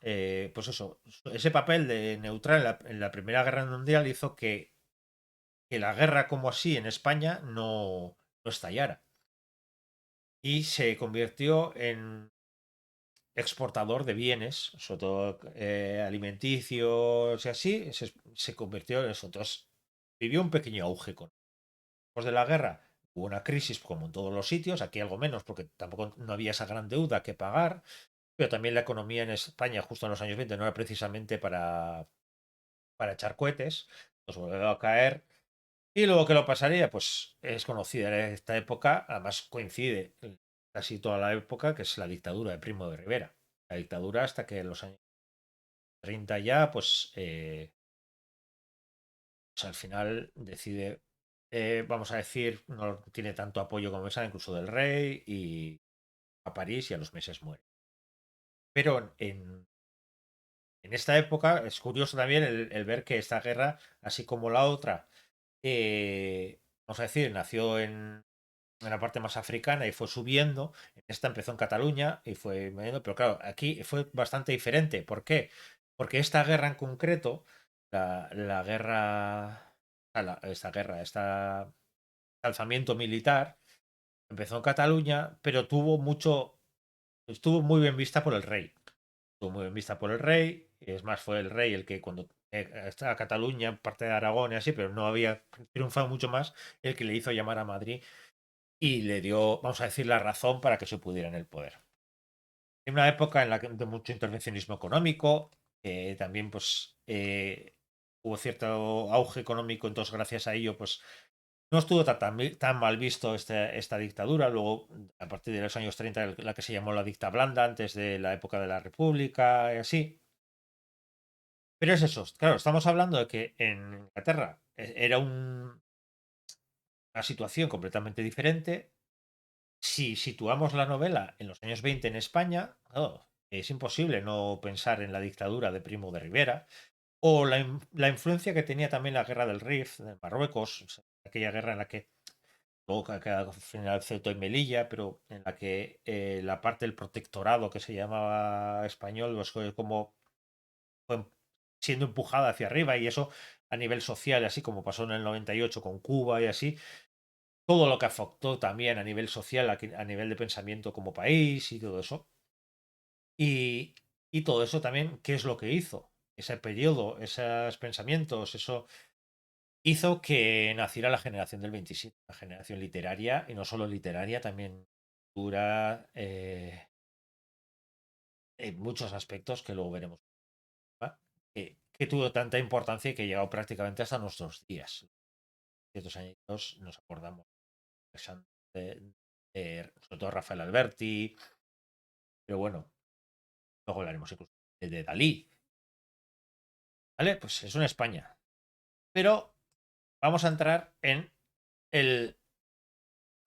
Pues eso, ese papel de neutral en la Primera Guerra Mundial hizo que la guerra como así en España no estallara. Y se convirtió en exportador de bienes, sobre todo alimenticios y así, se convirtió en eso. Entonces, vivió un pequeño auge después de la guerra. Hubo una crisis como en todos los sitios, aquí algo menos porque tampoco no había esa gran deuda que pagar, pero también la economía en España justo en los años 20 no era precisamente para echar cohetes, nos volvió a caer. Y luego que lo pasaría, pues es conocida en esta época, además coincide casi toda la época, que es la dictadura de Primo de Rivera. La dictadura hasta que los años 30 ya, pues al final decide, vamos a decir, no tiene tanto apoyo como esa, incluso del rey, y a París y a los meses muere. Pero en esta época es curioso también el ver que esta guerra, así como la otra, vamos a decir, nació en la parte más africana y fue subiendo. Esta empezó en Cataluña y fue moviendo, pero claro, aquí fue bastante diferente. ¿Por qué? Porque esta guerra en concreto, la guerra, este alzamiento militar, empezó en Cataluña, pero estuvo muy bien vista por el rey. Estuvo muy bien vista por el rey, y es más, fue el rey el que cuando estaba Cataluña, parte de Aragón y así, pero no había triunfado mucho más, el que le hizo llamar a Madrid y le dio, vamos a decir, la razón para que se pudiera en el poder. En una época en la que de mucho intervencionismo económico, también hubo cierto auge económico, entonces gracias a ello pues no estuvo tan mal visto esta dictadura. Luego, a partir de los años 30, la que se llamó la dicta blanda, antes de la época de la República y así. Pero es eso, claro, estamos hablando de que en Inglaterra era una situación completamente diferente. Si situamos la novela en los años 20 en España, claro, es imposible no pensar en la dictadura de Primo de Rivera o la influencia que tenía también la guerra del Rif de Marruecos, o sea, aquella guerra en la que luego al final Ceuta y Melilla, pero en la que la parte del protectorado que se llamaba español, pues fue como fue siendo empujada hacia arriba y eso a nivel social, así como pasó en el 98 con Cuba y así, todo lo que afectó también a nivel social, a nivel de pensamiento como país y todo eso. Y, y todo eso también, ¿qué es lo que hizo? Ese periodo, esos pensamientos, eso hizo que naciera la generación del 27, la generación literaria, y no solo literaria, también cultura, en muchos aspectos que luego veremos, ¿va? Que tuvo tanta importancia y que ha llegado prácticamente hasta nuestros días. Ciertos años nos acordamos de, sobre todo Rafael Alberti, pero bueno, luego hablaremos incluso de Dalí, ¿vale? Pues es una España. Pero vamos a entrar en el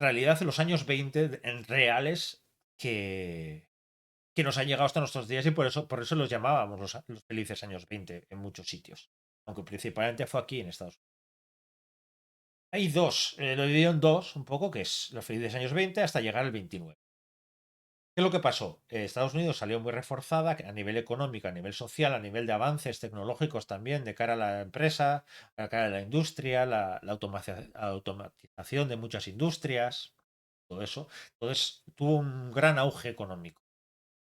realidad de los años 20 en reales que nos han llegado hasta nuestros días y por eso los llamábamos los felices años 20 en muchos sitios. Aunque principalmente fue aquí en Estados Unidos. Hay dos, lo he dividido en dos un poco, que es los felices años 20 hasta llegar al 29. ¿Qué es lo que pasó? Estados Unidos salió muy reforzada a nivel económico, a nivel social, a nivel de avances tecnológicos también, de cara a la empresa, de cara a la industria, la automatización de muchas industrias, todo eso. Entonces tuvo un gran auge económico.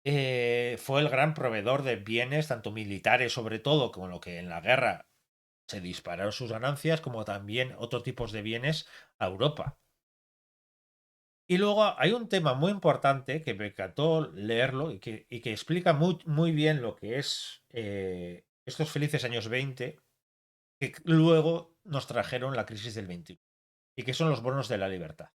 Fue el gran proveedor de bienes, tanto militares sobre todo, como lo que en la guerra se dispararon sus ganancias, como también otros tipos de bienes a Europa. Y luego hay un tema muy importante que me encantó leerlo y que explica muy bien lo que es estos felices años 20 que luego nos trajeron la crisis del 21 y que son los bonos de la libertad.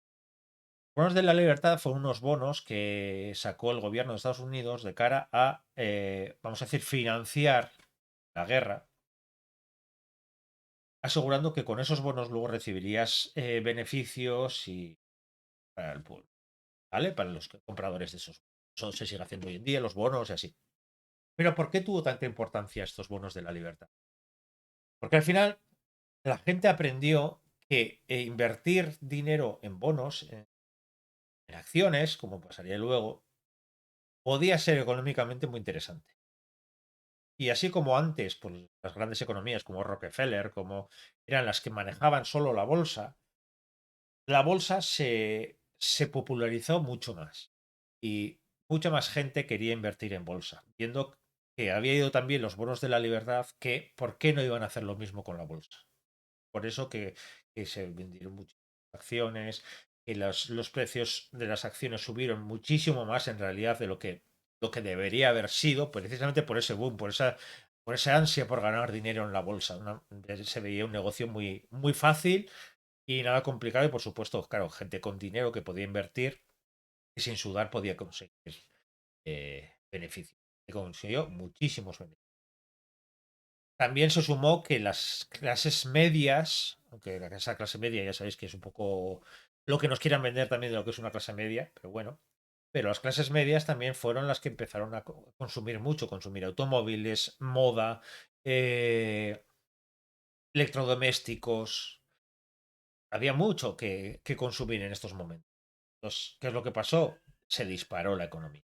Los bonos de la libertad fueron unos bonos que sacó el gobierno de Estados Unidos de cara a, vamos a decir, financiar la guerra, asegurando que con esos bonos luego recibirías beneficios y para el pueblo. ¿Vale? Para los compradores de esos. Eso se sigue haciendo hoy en día, los bonos y así. Pero ¿por qué tuvo tanta importancia estos bonos de la libertad? Porque al final la gente aprendió que invertir dinero en bonos, en acciones, como pasaría luego, podía ser económicamente muy interesante. Y así como antes, pues las grandes economías como Rockefeller, como eran las que manejaban solo la bolsa se popularizó mucho más. Y mucha más gente quería invertir en bolsa, viendo que había ido también los bonos de la libertad, que por qué no iban a hacer lo mismo con la bolsa. Por eso que se vendieron muchas acciones, que los precios de las acciones subieron muchísimo más en realidad de lo que debería haber sido, precisamente por ese boom, por esa ansia por ganar dinero en la bolsa. Se veía un negocio muy, muy fácil y nada complicado y por supuesto, claro, gente con dinero que podía invertir y sin sudar podía conseguir beneficios. Y consiguió muchísimos beneficios. también se sumó que las clases medias, aunque esa clase media ya sabéis que es un poco lo que nos quieran vender también de lo que es una clase media, pero bueno, pero las clases medias también fueron las que empezaron a consumir mucho, consumir automóviles, moda, eh, electrodomésticos. Había mucho que consumir en estos momentos. Entonces, ¿qué es lo que pasó? Se disparó la economía.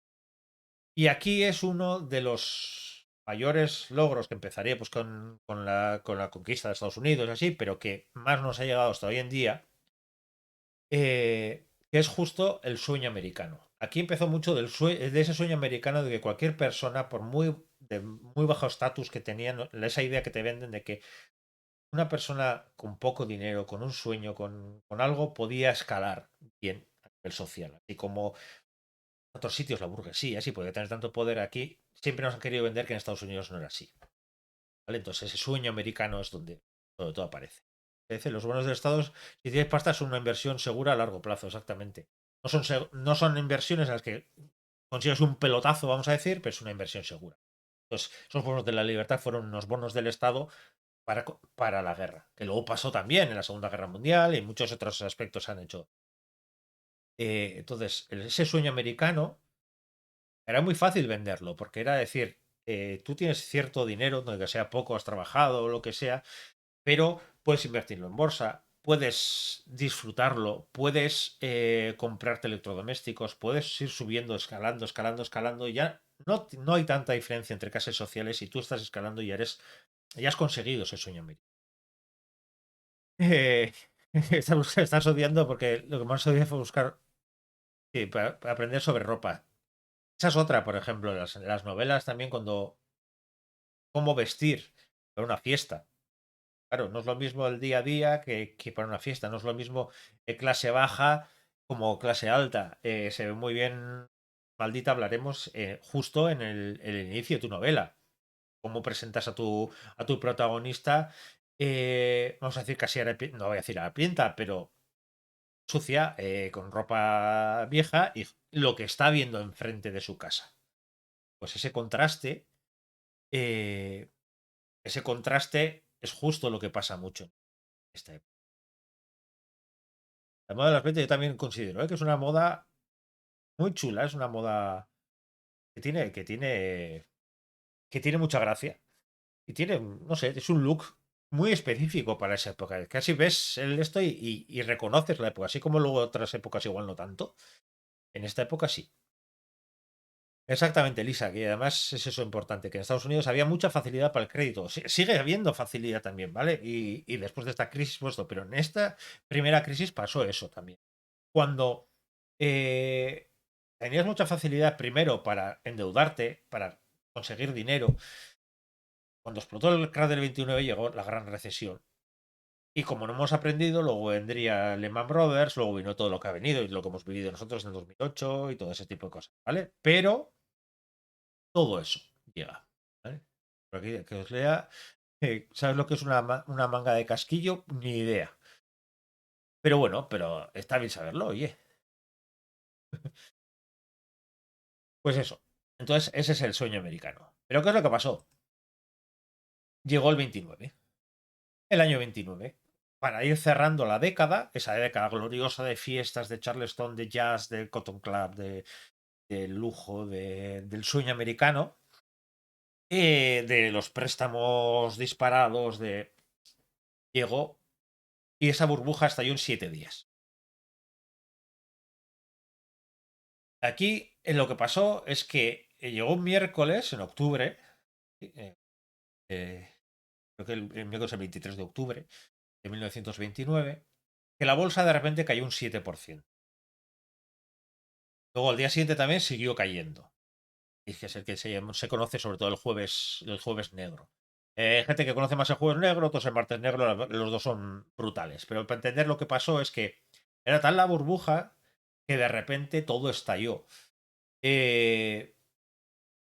Y aquí es uno de los mayores logros que empezaría pues, con la conquista de Estados Unidos, así, pero que más nos ha llegado hasta hoy en día, que es justo el sueño americano. Aquí empezó mucho de ese sueño americano de que cualquier persona, por de muy bajo estatus que tenían, esa idea que te venden de que una persona con poco dinero, con un sueño, con algo, podía escalar bien a nivel social. Así como otros sitios, la burguesía, sí, puede tener tanto poder aquí, siempre nos han querido vender que en Estados Unidos no era así. ¿Vale? Entonces, ese sueño americano es donde todo aparece. Dice, los bonos de Estados, si tienes pasta, es una inversión segura a largo plazo, exactamente. No son inversiones en las que consigues un pelotazo, vamos a decir, pero es una inversión segura. Entonces, esos bonos de la libertad fueron unos bonos del Estado para la guerra, que luego pasó también en la Segunda Guerra Mundial y muchos otros aspectos se han hecho. Entonces, ese sueño americano era muy fácil venderlo, porque era decir, tú tienes cierto dinero, donde sea poco, has trabajado o lo que sea, pero puedes invertirlo en bolsa, puedes disfrutarlo, puedes comprarte electrodomésticos, puedes ir subiendo, escalando, escalando, escalando, y ya no hay tanta diferencia entre clases sociales y tú estás escalando y ya has conseguido ese sueño americano. Eh, estás odiando porque lo que más odié fue buscar, sí, para aprender sobre ropa. Esa es otra, por ejemplo, las novelas también cuando cómo vestir para una fiesta. Claro, no es lo mismo el día a día que para una fiesta, no es lo mismo clase baja como clase alta. Se ve muy bien, maldita, hablaremos justo en el inicio de tu novela. Cómo presentas a tu protagonista, vamos a decir casi no voy a decir harapienta, pero sucia, con ropa vieja y lo que está viendo enfrente de su casa. Pues eh, ese contraste es justo lo que pasa mucho en esta época. La moda de las 20 yo también considero que es una moda muy chula, es una moda que tiene mucha gracia y tiene, no sé, es un look muy específico para esa época. Casi ves esto y reconoces la época, así como luego otras épocas igual no tanto. En esta época sí. Exactamente, Lisa, que además es eso importante, que en Estados Unidos había mucha facilidad para el crédito. Sigue habiendo facilidad también, ¿vale? Y después de esta crisis, puesto, pero en esta primera crisis pasó eso también. Cuando eh, tenías mucha facilidad primero para endeudarte, para conseguir dinero, cuando explotó el crack del 29 llegó la gran recesión. Y como no hemos aprendido, luego vendría Lehman Brothers, luego vino todo lo que ha venido y lo que hemos vivido nosotros en 2008 y todo ese tipo de cosas, ¿vale? Pero todo eso llega. ¿Vale? Por aquí, que os lea, ¿sabes lo que es una manga de casquillo? Ni idea. Pero bueno, pero está bien saberlo, oye. Pues eso. Entonces, ese es el sueño americano. Pero ¿qué es lo que pasó? Llegó el 29, el año 29, para ir cerrando la década, esa década gloriosa de fiestas, de Charleston, de jazz, del Cotton Club, del lujo, del sueño americano, de los préstamos disparados, llegó y esa burbuja estalló en 7 días. Aquí lo que pasó es que llegó un miércoles en octubre, eh, eh, creo que el miércoles el 23 de octubre de 1929, que la bolsa de repente cayó un 7%. Luego al día siguiente también siguió cayendo. Y que es el que se conoce sobre todo el jueves negro. Hay gente que conoce más el jueves negro, otros el martes negro, los dos son brutales. Pero para entender lo que pasó es que era tal la burbuja que de repente todo estalló. Eh,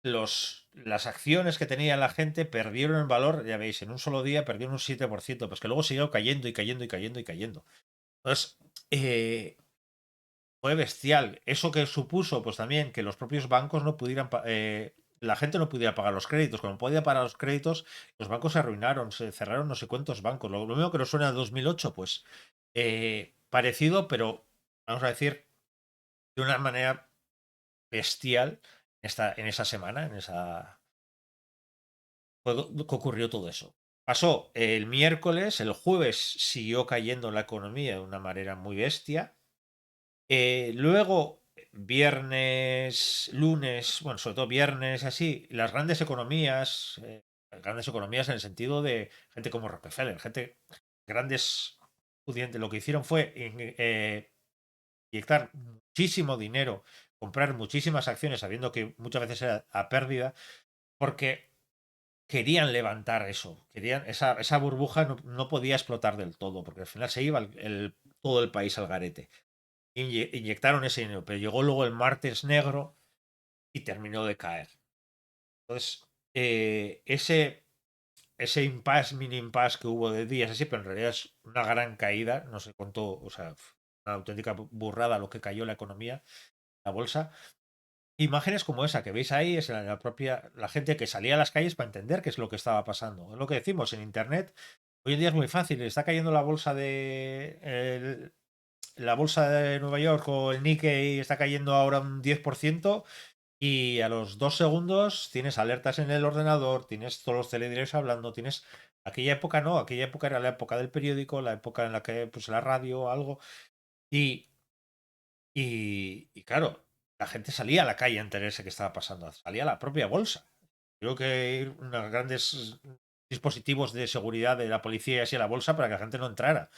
las acciones que tenía la gente perdieron el valor, ya veis, en un solo día perdieron un 7%, pues que luego siguió cayendo y cayendo y cayendo y cayendo. Entonces, fue bestial. Eso que supuso, pues también, que los propios bancos no pudieran la gente no podía pagar los créditos. Como podía pagar los créditos, los bancos se arruinaron, se cerraron no sé cuántos bancos. Lo mismo que nos suena a 2008, pues parecido, pero vamos a decir de una manera bestial en esa semana, en esa que ocurrió todo eso. Pasó el miércoles, el jueves siguió cayendo la economía de una manera muy bestia. Luego, viernes, lunes, bueno, sobre todo viernes, así, las grandes economías en el sentido de gente como Rockefeller, gente grandes pudientes, lo que hicieron fue inyectar muchísimo dinero, comprar muchísimas acciones, sabiendo que muchas veces era a pérdida, porque querían levantar eso, esa burbuja no podía explotar del todo, porque al final se iba todo el país al garete. Inyectaron ese dinero, pero llegó luego el martes negro y terminó de caer. Entonces, ese impasse, mini impasse que hubo de días así, pero en realidad es una gran caída, no sé cuánto, o sea, una auténtica burrada lo que cayó la economía, la bolsa. Imágenes como esa que veis ahí es la gente que salía a las calles para entender qué es lo que estaba pasando. Es lo que decimos en internet. Hoy en día es muy fácil, está cayendo la bolsa de Nueva York o el Nikkei está cayendo ahora un 10% y a los 2 segundos tienes alertas en el ordenador, tienes todos los telediarios hablando, tienes... Aquella época no, aquella época era la época del periódico, la época en la que pues la radio, algo, y y claro, la gente salía a la calle a enterarse qué estaba pasando. Salía a la propia bolsa. Creo que hay unos grandes dispositivos de seguridad de la policía y así a la bolsa para que la gente no entrara.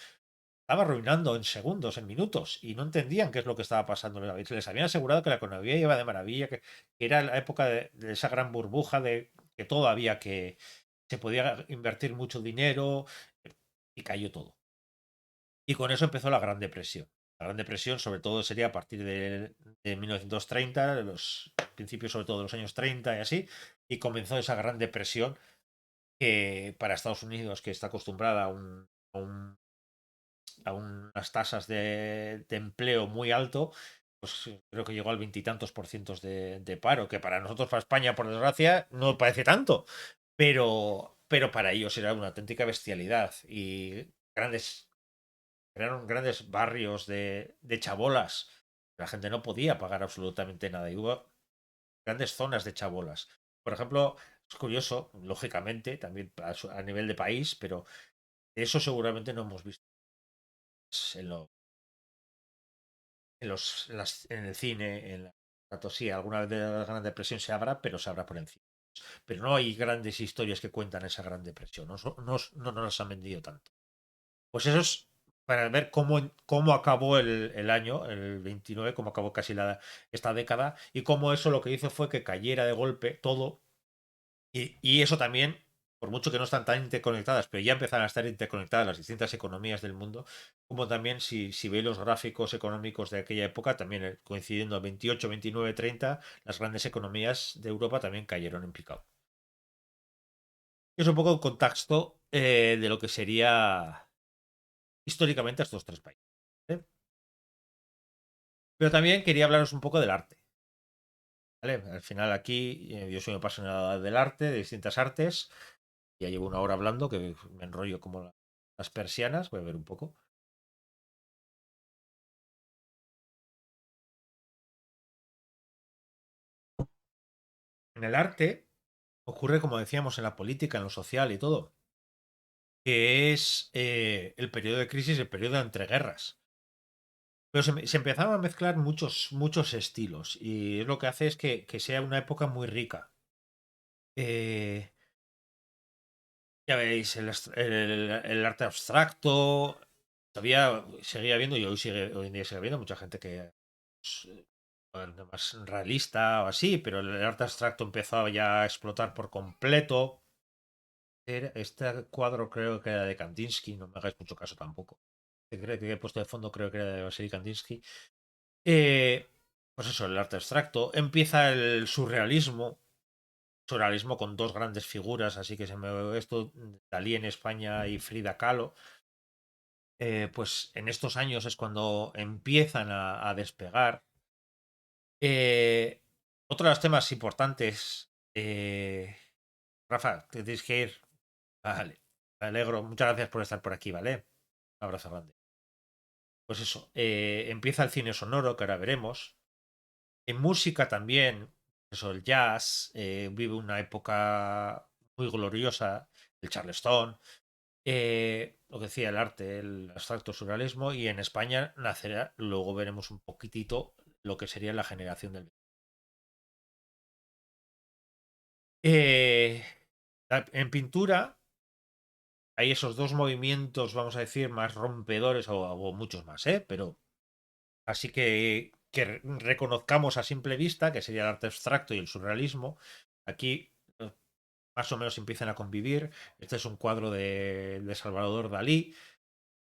Estaba arruinando en segundos, en minutos, y no entendían qué es lo que estaba pasando. Les habían asegurado que la economía iba de maravilla, que era la época de esa gran burbuja de que todo había que se podía invertir mucho dinero y cayó todo. Y con eso empezó la Gran Depresión. La Gran Depresión, sobre todo, sería a partir de 1930, de los principios, sobre todo, de los años 30 y así, y comenzó esa Gran Depresión que para Estados Unidos, que está acostumbrada a unas tasas de empleo muy alto, pues creo que llegó al veintitantos por cientos de paro, que para nosotros, para España, por desgracia, no parece tanto, pero para ellos era una auténtica bestialidad y crearon grandes barrios de chabolas. La gente no podía pagar absolutamente nada. Y hubo grandes zonas de chabolas. Por ejemplo, es curioso, lógicamente, también a nivel de país, pero eso seguramente no hemos visto en, lo- en el cine, tanto sí, alguna vez de la Gran Depresión se habrá, pero se habrá por encima. Pero no hay grandes historias que cuentan esa Gran Depresión. No nos las han vendido tanto. Pues eso es para ver cómo acabó el año, el 29, cómo acabó casi esta década, y cómo eso lo que hizo fue que cayera de golpe todo, y eso también, por mucho que no están tan interconectadas, pero ya empezaron a estar interconectadas las distintas economías del mundo, como también si veis los gráficos económicos de aquella época, también coincidiendo 28, 29, 30, las grandes economías de Europa también cayeron en picado. Es un poco el contexto de lo que sería históricamente estos tres países. ¿Vale? Pero también quería hablaros un poco del arte. ¿Vale? Al final aquí yo soy un apasionado del arte, de distintas artes. Ya llevo una hora hablando que me enrollo como las persianas. Voy a ver un poco. En el arte ocurre, como decíamos, en la política, en lo social y todo, que es el periodo de crisis, el periodo de entreguerras. Pero se empezaban a mezclar muchos estilos y lo que hace es que sea una época muy rica. Eh, Ya veis, el arte abstracto todavía seguía habiendo, y hoy en día sigue habiendo mucha gente que es más realista o así, pero el arte abstracto empezó ya a explotar por completo. Este cuadro creo que era de Kandinsky, no me hagáis mucho caso tampoco. Que he puesto de fondo creo que era de Vasily Kandinsky. Eh, pues eso, el arte abstracto. Empieza el surrealismo con dos grandes figuras, así que se me esto, Dalí en España y Frida Kahlo. Pues en estos años es cuando empiezan a despegar. Eh, Otro de los temas importantes Eh, Rafa, te tienes que ir. Vale, me alegro. Muchas gracias por estar por aquí, ¿vale? Un abrazo grande. Pues eso, empieza el cine sonoro, que ahora veremos. En música también, eso, el jazz vive una época muy gloriosa, el Charleston, lo que decía el arte, el abstracto surrealismo, y en España nacerá, luego veremos un poquitito lo que sería la generación del... Eh, en pintura hay esos dos movimientos, vamos a decir, más rompedores, o muchos más, pero así que reconozcamos a simple vista, que sería el arte abstracto y el surrealismo. Aquí más o menos empiezan a convivir. Este es un cuadro de Salvador Dalí,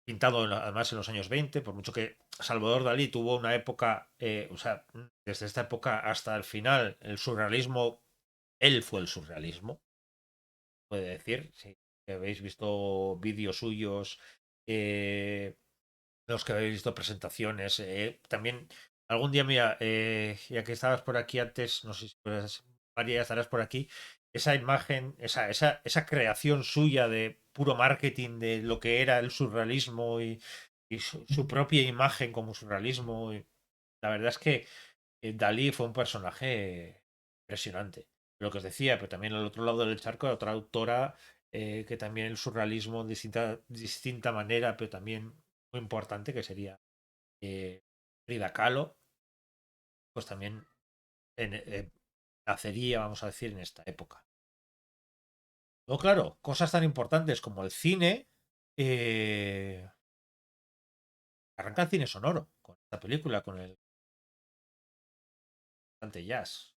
pintado además en los años 20, por mucho que Salvador Dalí tuvo una época, o sea, desde esta época hasta el final, el surrealismo, él fue el surrealismo, puede decir. Si habéis visto vídeos suyos, los que habéis visto presentaciones, también algún día, mira, ya que estabas por aquí antes, no sé si María, estarás por aquí, esa imagen, esa creación suya de puro marketing de lo que era el surrealismo y su propia imagen como surrealismo. La verdad es que Dalí fue un personaje impresionante. Lo que os decía, pero también al otro lado del charco, otra autora que también el surrealismo en distinta manera, pero también muy importante, que sería Frida Kahlo, pues también nacería, vamos a decir, en esta época. Luego, claro, cosas tan importantes como el cine, eh, arranca el cine sonoro con esta película, con el cantante jazz.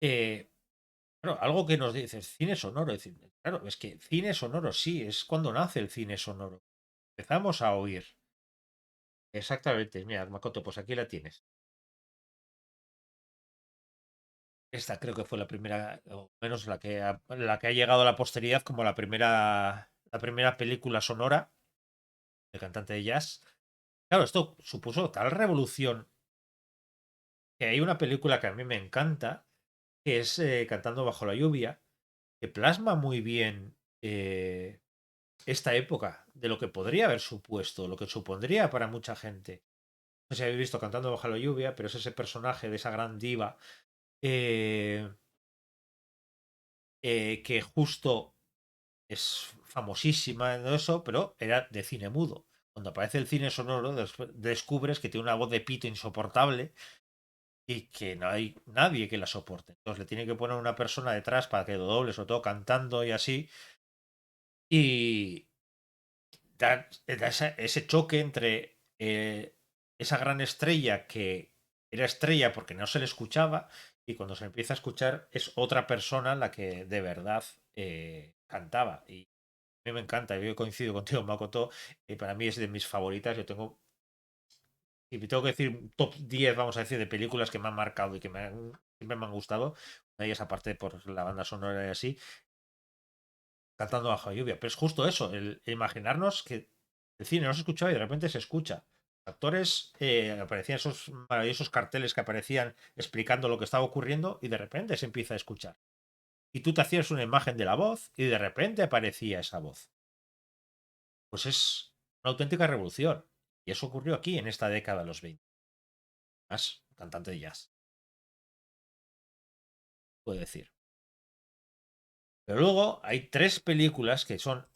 Eh, Claro, algo que nos dice cine sonoro, es decir, claro, es que cine sonoro sí, es cuando nace el cine sonoro. Empezamos a oír. Exactamente, mira, Makoto, pues aquí la tienes. Esta creo que fue la primera, o menos la que ha llegado a la posteridad como la primera película sonora de cantante de jazz. Claro, esto supuso tal revolución que hay una película que a mí me encanta, que es Cantando bajo la lluvia, que plasma muy bien esta época, de lo que podría haber supuesto, lo que supondría para mucha gente. No sé si habéis visto Cantando bajo la lluvia, pero es ese personaje de esa gran diva eh, que justo es famosísima en eso, pero era de cine mudo. Cuando aparece el cine sonoro, descubres que tiene una voz de pito insoportable y que no hay nadie que la soporte. Entonces le tiene que poner una persona detrás para que lo doble, sobre todo cantando y así. Y da ese choque entre esa gran estrella que era estrella porque no se le escuchaba y cuando se empieza a escuchar es otra persona la que de verdad cantaba. Y a mí me encanta, yo coincido contigo, Makoto, y para mí es de mis favoritas. Yo tengo, si me tengo que decir un top 10, vamos a decir, de películas que me han marcado y que siempre me han gustado, una de ellas aparte por la banda sonora y así, Cantando bajo la lluvia. Pero es justo eso, el imaginarnos que el cine no se escuchaba y de repente se escucha. Actores, aparecían esos maravillosos carteles que aparecían explicando lo que estaba ocurriendo y de repente se empieza a escuchar. Y tú te hacías una imagen de la voz y de repente aparecía esa voz. Pues es una auténtica revolución. Y eso ocurrió aquí en esta década de los 20. Más cantante de jazz, puedo decir. Pero luego hay tres películas que son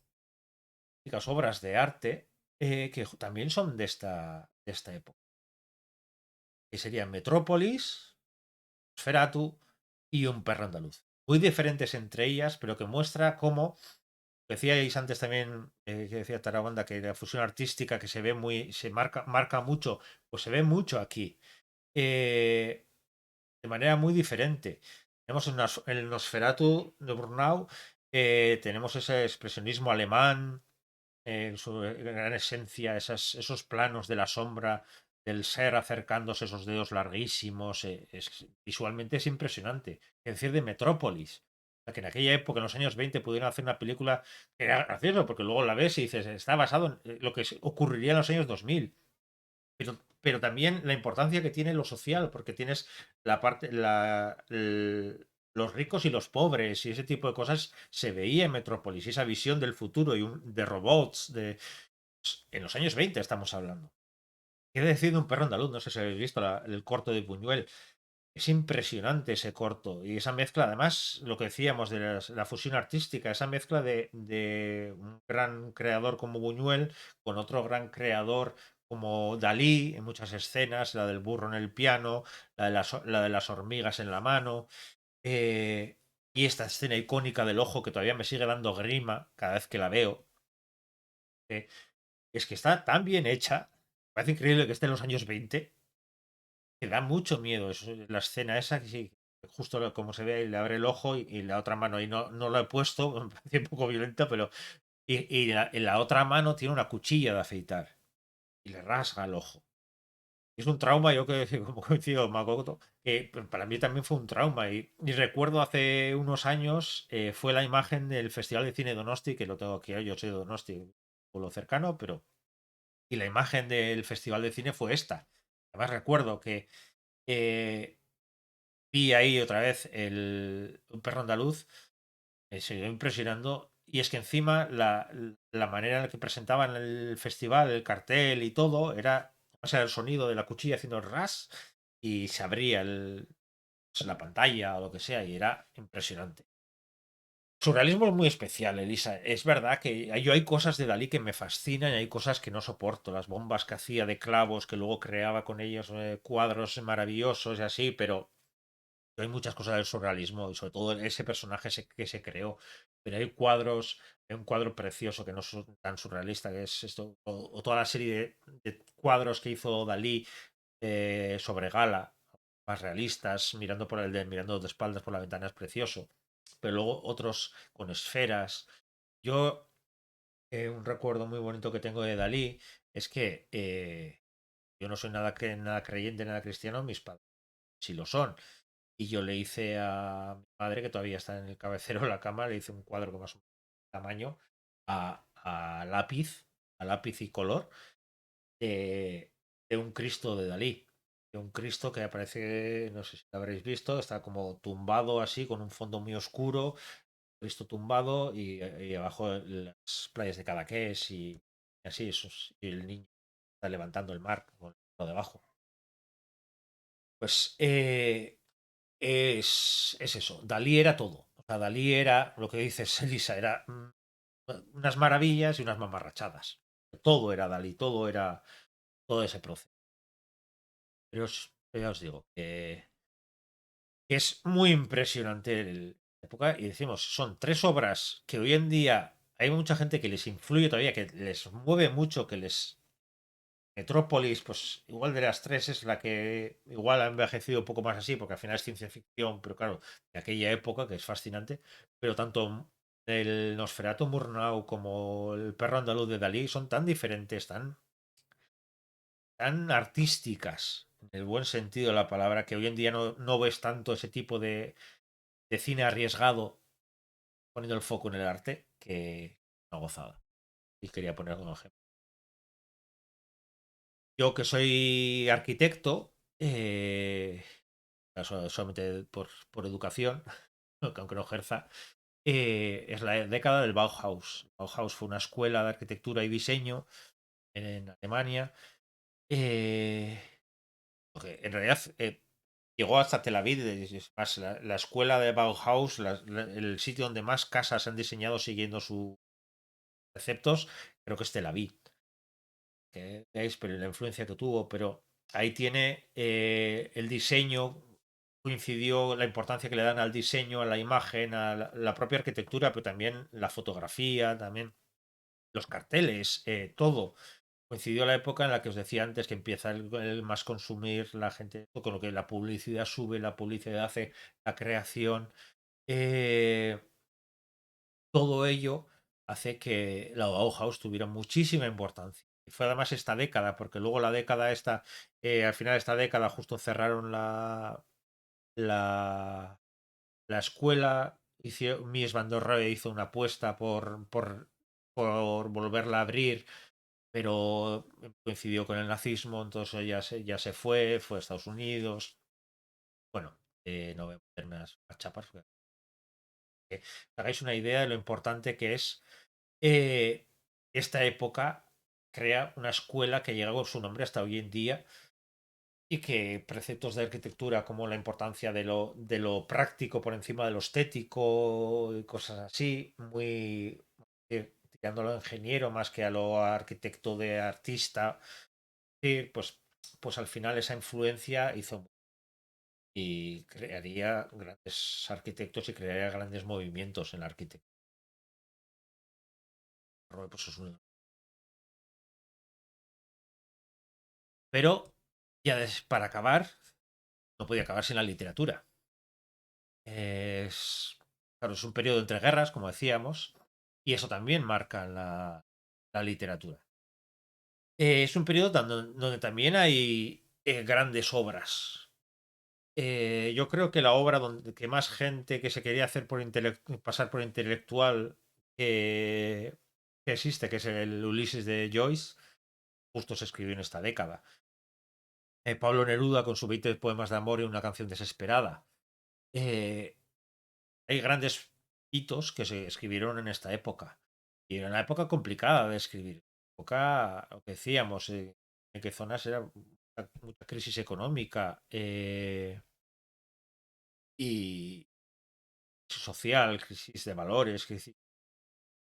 obras de arte que también son de esta época. Que serían Metrópolis, Sferatu y Un perro andaluz. Muy diferentes entre ellas, pero que muestra cómo, decíais antes también, que decía Tarabanda, que la fusión artística que se ve se marca mucho, pues se ve mucho aquí. Eh, de manera muy diferente. Tenemos el Nosferatu de Brunau, tenemos ese expresionismo alemán, su gran esencia, esos planos de la sombra, del ser acercándose esos dedos larguísimos, visualmente es impresionante. Es decir, de Metrópolis. O sea, que en aquella época, en los años 20, pudieron hacer una película que era gracioso, porque luego la ves y dices, está basado en lo que ocurriría en los años 2000. Pero pero también la importancia que tiene lo social, porque tienes la parte, los ricos y los pobres y ese tipo de cosas se veía en Metrópolis, y esa visión del futuro y de robots, en los años 20 estamos hablando. ¿Qué decir de un perro andaluz? No sé si habéis visto el corto de Buñuel. Es impresionante ese corto y esa mezcla, además, lo que decíamos de la fusión artística, esa mezcla de un gran creador como Buñuel con otro gran creador como Dalí en muchas escenas, la del burro en el piano, la de las hormigas en la mano, eh, y esta escena icónica del ojo que todavía me sigue dando grima cada vez que la veo. eh, es que está tan bien hecha, parece increíble que esté en los años 20 que da mucho miedo. La escena esa, que sí, justo como se ve ahí, le abre el ojo y la otra mano, y no lo he puesto, me parece un poco violenta, pero. Y en la otra mano tiene una cuchilla de afeitar y le rasga el ojo. Es un trauma, yo que como coincido con Makoto, que para mí también fue un trauma. Y recuerdo hace unos años, fue la imagen del Festival de Cine Donosti, que lo tengo aquí, yo soy de Donosti, un pueblo cercano, pero. Y la imagen del Festival de Cine fue esta. Además recuerdo que eh, vi ahí otra vez un perro andaluz, se iba impresionando. Y es que encima la manera en la que presentaban el festival, el cartel y todo, era, o sea, el sonido de la cuchilla haciendo ras y se abría pues, la pantalla o lo que sea, y era impresionante. Surrealismo es muy especial, Elisa. Es verdad que yo hay cosas de Dalí que me fascinan y hay cosas que no soporto. Las bombas que hacía de clavos, que luego creaba con ellos cuadros maravillosos y así, pero hay muchas cosas del surrealismo y sobre todo ese personaje que se creó. Pero hay cuadros, hay un cuadro precioso que no es tan surrealista, que es esto, o toda la serie de cuadros que hizo Dalí sobre Gala, más realistas, mirando de espaldas por la ventana es precioso. Pero luego otros con esferas. Yo, un recuerdo muy bonito que tengo de Dalí es que yo no soy nada creyente, nada cristiano, mis padres sí lo son. Y yo le hice a mi madre, que todavía está en el cabecero de la cama, le hice un cuadro con más o menos tamaño a lápiz, a lápiz y color, de, de un Cristo de Dalí. De un Cristo que aparece, no sé si lo habréis visto, está como tumbado así, con un fondo muy oscuro, Cristo tumbado y abajo las playas de Cadaqués y así, y el niño está levantando el mar con lo debajo. Pues es eso. Dalí era todo. O sea, Dalí era lo que dices, Elisa, era unas maravillas y unas mamarrachadas. Todo era Dalí, todo era todo ese proceso. Pero ya os digo que es muy impresionante la época y decimos, son tres obras que hoy en día hay mucha gente que les influye todavía, que les mueve mucho, que les. Metrópolis, pues igual de las tres es la que igual ha envejecido un poco más así, porque al final es ciencia ficción, pero claro, de aquella época, que es fascinante, pero tanto el Nosferatu Murnau como el perro andaluz de Dalí son tan diferentes, tan artísticas, en el buen sentido de la palabra, que hoy en día no ves tanto ese tipo de cine arriesgado poniendo el foco en el arte, que una gozada. Y quería poner un ejemplo. Yo que soy arquitecto, solamente por educación, aunque no ejerza, es la década del Bauhaus. Bauhaus fue una escuela de arquitectura y diseño en Alemania, eh, porque en realidad llegó hasta Tel Aviv. Es más, la escuela de Bauhaus, el sitio donde más casas han diseñado siguiendo sus preceptos, creo que es Tel Aviv. Que veáis, pero la influencia que tuvo, pero ahí tiene el diseño, coincidió la importancia que le dan al diseño, a la imagen, a la propia arquitectura, pero también la fotografía, también los carteles, todo. Coincidió la época en la que os decía antes que empieza el más consumir la gente, con lo que la publicidad sube, la publicidad hace la creación. eh, Todo ello hace que la Bauhaus tuviera muchísima importancia. Y fue además esta década, porque luego la década esta, al final de esta década justo cerraron la, la escuela. Mies van der Rohe hizo una apuesta por volverla a abrir pero coincidió con el nazismo, entonces ya se fue a Estados Unidos. Bueno, no voy a meter más chapas, porque que hagáis una idea de lo importante que es eh, esta época. Crea una escuela que llega con su nombre hasta hoy en día y que preceptos de arquitectura como la importancia de lo práctico por encima de lo estético y cosas así, muy tirándolo a ingeniero más que a lo arquitecto de artista, y pues al final esa influencia hizo y crearía grandes arquitectos y crearía grandes movimientos en la arquitectura. Pues pero ya para acabar, no podía acabar sin la literatura. Claro, es un periodo entre guerras, como decíamos, y eso también marca la literatura. Es un periodo donde también hay grandes obras. Yo creo que la obra que más gente que se quería hacer pasar por intelectual que, que existe, que es el Ulises de Joyce, justo se escribió en esta década. Pablo Neruda con sus 20 poemas de amor y una canción desesperada. Eh, Hay grandes hitos que se escribieron en esta época. Y era una época complicada de escribir. Época, lo que decíamos, en qué zonas era mucha crisis económica y social, crisis de valores,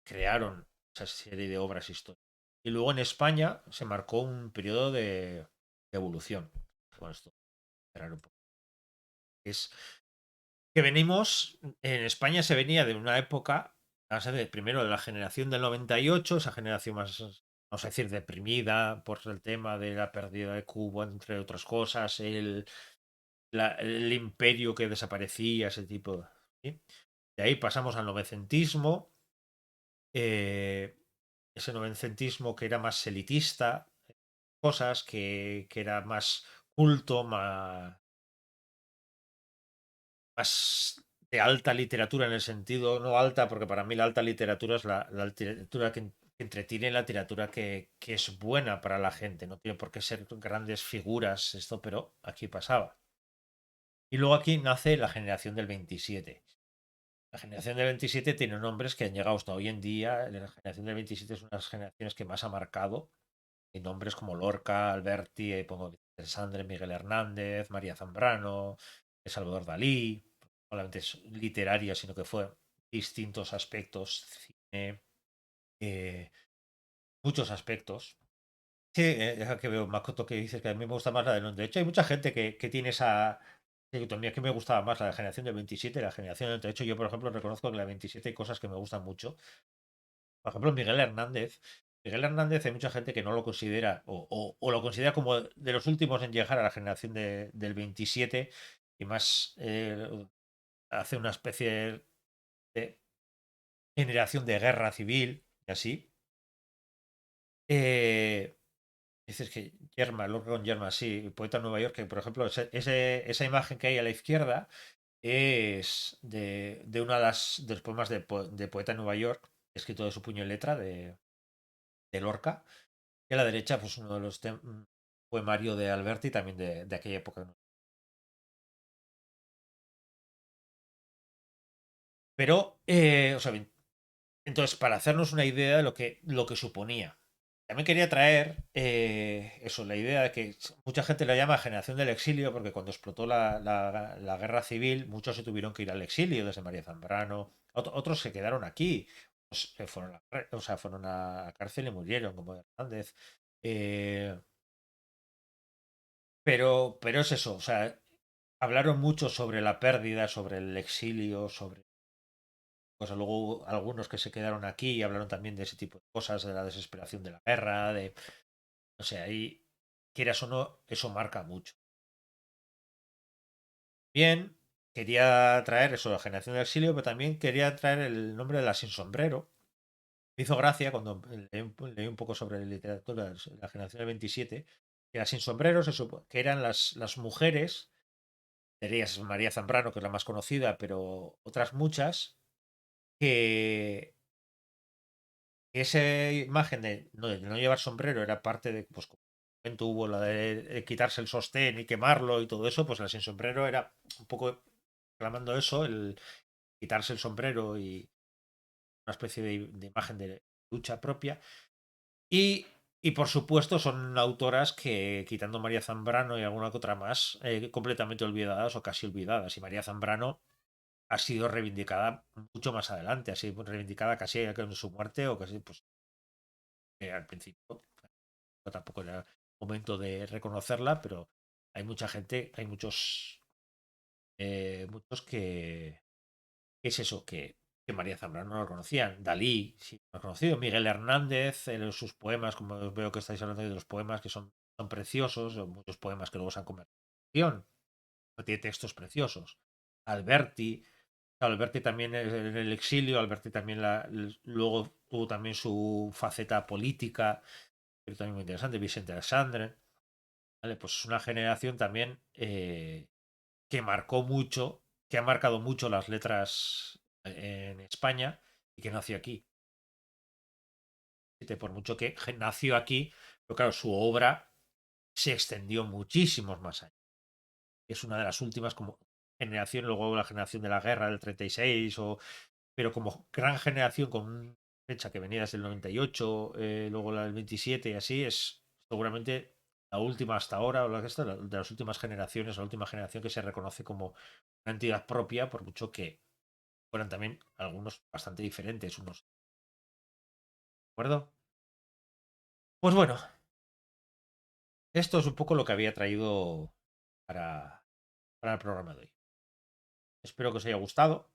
crearon esa serie de obras históricas. Y luego en España se marcó un periodo de evolución. Con esto, cerrar un poco. Es que venimos, en España se venía de una época, vamos a ver, primero de la generación del 98, esa generación más, vamos a decir, deprimida por el tema de la pérdida de Cuba, entre otras cosas, el imperio que desaparecía, ese tipo. ¿Sí? De ahí pasamos al novecentismo, eh, ese novecentismo que era más elitista, cosas que era más culto, más de alta literatura en el sentido, no alta, porque para mí la alta literatura es la literatura que entretiene, la literatura que es buena para la gente, no tiene por qué ser grandes figuras esto, pero aquí pasaba. Y luego aquí nace la generación del 27. La generación del 27 tiene nombres que han llegado hasta hoy en día. La generación del 27 es una de las generaciones que más ha marcado. Hay nombres como Lorca, Alberti, pongo Vicente Sandre, Miguel Hernández, María Zambrano, Salvador Dalí. No solamente es literaria, sino que fue distintos aspectos, cine, eh, muchos aspectos. Sí, es que veo, Makoto, que dices que a mí me gusta más la de Londres. De hecho, hay mucha gente que tiene esa dicotomía, que me gustaba más la generación del 27 y la generación del 38. Yo, por ejemplo, reconozco que la 27 hay cosas que me gustan mucho. Por ejemplo, Miguel Hernández. Miguel Hernández hay mucha gente que no lo considera o lo considera como de los últimos en llegar a la generación del 27 y más hace una especie de generación de guerra civil y así. Eh, Dices que Yerma, Lord Ron Yerma, sí, poeta de Nueva York, que por ejemplo, esa imagen que hay a la izquierda es de una de los poemas de poeta de Nueva York, escrito de su puño y letra de Lorca. Y a la derecha, pues uno de los poemario de Alberti, también de aquella época. ¿No? Pero, o sea, bien, entonces, para hacernos una idea de lo que suponía. También quería traer eso, la idea de que mucha gente la llama generación del exilio, porque cuando explotó la guerra civil, muchos se tuvieron que ir al exilio, desde María Zambrano, otros se quedaron aquí, o sea, fueron a la cárcel y murieron, como Hernández. Eh, pero es eso, o sea, hablaron mucho sobre la pérdida, sobre el exilio, sobre cosas. Luego hubo algunos que se quedaron aquí y hablaron también de ese tipo de cosas, de la desesperación de la guerra, o sea, ahí, quieras o no, eso marca mucho. Bien, quería traer eso, la generación del exilio, pero también quería traer el nombre de la sin sombrero. Me hizo gracia cuando leí un poco sobre literatura, la generación del 27, que las sin sombrero que eran las mujeres, dirías María Zambrano, que es la más conocida, pero otras muchas, que esa imagen de no llevar sombrero era parte de, pues como en un momento hubo la de quitarse el sostén y quemarlo y todo eso, pues la sin sombrero era un poco reclamando eso, el quitarse el sombrero y una especie de imagen de lucha propia. Y, y por supuesto son autoras que, quitando María Zambrano y alguna que otra más, completamente olvidadas o casi olvidadas. Y María Zambrano ha sido reivindicada mucho más adelante, ha sido reivindicada casi con su muerte o casi pues al principio tampoco era momento de reconocerla, pero hay mucha gente, hay muchos que es eso, que María Zambrano no lo conocían. Dalí, sí, lo ha conocido. Miguel Hernández, sus poemas, como veo que estáis hablando de los poemas que son preciosos, muchos poemas que luego se han convertido en ficción, tiene textos preciosos. Alberti, Alberti también en el exilio, Alberti también luego tuvo también su faceta política, pero también muy interesante, Vicente Alexandre, ¿vale? Pues es una generación también que marcó mucho, que ha marcado mucho las letras en España y que nació aquí. Por mucho que nació aquí, pero claro, su obra se extendió muchísimos más años. Es una de las últimas como generación, luego la generación de la guerra del 36, pero como gran generación con una fecha que venía desde el 98, luego la del 27 y así, es seguramente la última hasta ahora, o la que está, de las últimas generaciones, la última generación que se reconoce como una entidad propia, por mucho que fueran también algunos bastante diferentes unos. ¿De acuerdo? Pues bueno, esto es un poco lo que había traído para, para el programa de hoy. Espero que os haya gustado.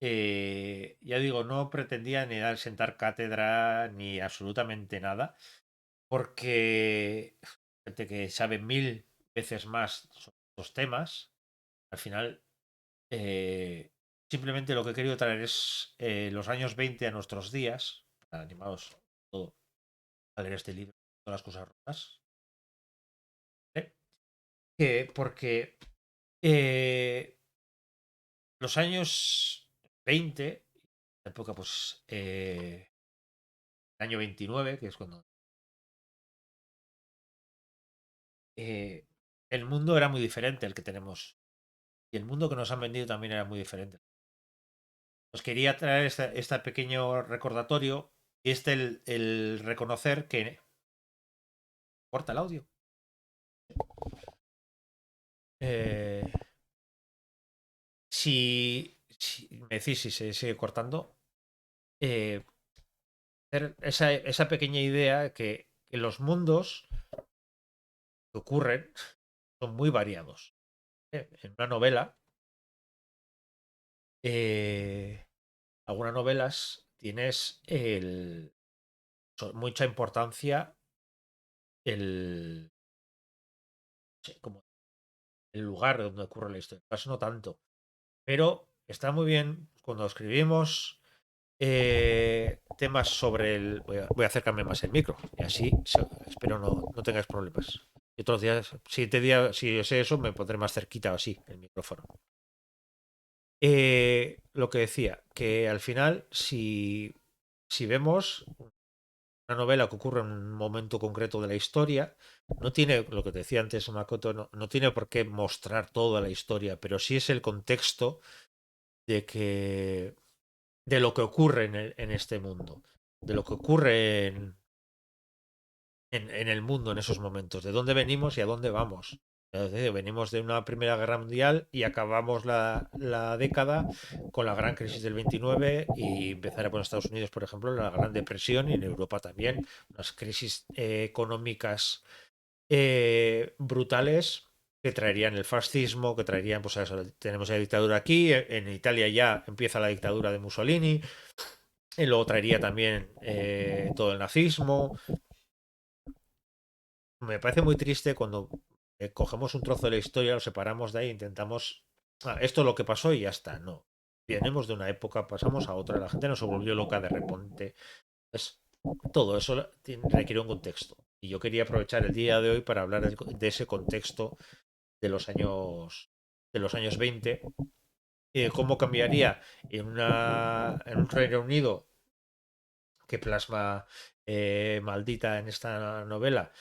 Ya digo, no pretendía ni dar sentar cátedra ni absolutamente nada, porque gente que sabe mil veces más sobre estos temas, al final simplemente lo que he querido traer es los años 20 a nuestros días, para animados todo a leer este libro, todas las cosas rotas, ¿eh? Porque eh, los años 20, la época pues el año 29, que es cuando eh, el mundo era muy diferente al que tenemos y el mundo que nos han vendido también era muy diferente. Os quería traer este pequeño recordatorio y el reconocer que corta el audio. Eh, si me decís si se sigue cortando, eh, hacer esa pequeña idea que los mundos que ocurren son muy variados. En una novela, eh, algunas novelas tienes mucha importancia el, como el lugar donde ocurre la historia. Eso no tanto. Pero está muy bien cuando escribimos temas sobre el. Voy a acercarme más el micro y así espero no tengáis problemas. Y otros días, si sé eso, me pondré más cerquita o así el micrófono. Lo que decía, que al final, si vemos una novela que ocurre en un momento concreto de la historia, no tiene, lo que te decía antes Makoto, no tiene por qué mostrar toda la historia, pero sí es el contexto de que de lo que ocurre en este mundo, de lo que ocurre en el mundo en esos momentos, de dónde venimos y a dónde vamos. Venimos de una Primera Guerra Mundial y acabamos la década con la gran crisis del 29 y empezar por Estados Unidos, por ejemplo, la Gran Depresión y en Europa también, unas crisis económicas brutales que traerían el fascismo, que traerían, pues eso, tenemos la dictadura aquí, en Italia ya empieza la dictadura de Mussolini, y luego traería también todo el nazismo. Me parece muy triste cuando cogemos un trozo de la historia, lo separamos de ahí, intentamos, esto es lo que pasó y ya está. No, venimos de una época, pasamos a otra, la gente no se volvió loca de repente. Es, todo eso requiere un contexto. Y yo quería aprovechar el día de hoy para hablar de ese contexto de los años 20, cómo cambiaría en un Reino Unido que plasma Maldita en esta novela,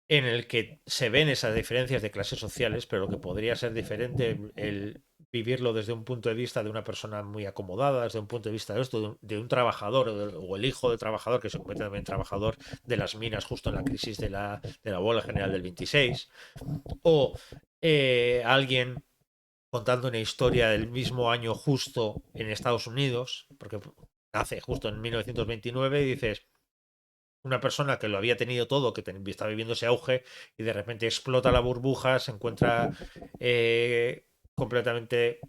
en el que se ven esas diferencias de clases sociales, pero lo que podría ser diferente el vivirlo desde un punto de vista de una persona muy acomodada, desde un punto de vista de esto, de un trabajador o el hijo del trabajador que se convierte también en trabajador de las minas justo en la crisis de la huelga general del 26, o alguien contando una historia del mismo año justo en Estados Unidos, porque nace justo en 1929 y dices, una persona que lo había tenido todo, que estaba viviendo ese auge y de repente explota la burbuja, se encuentra completamente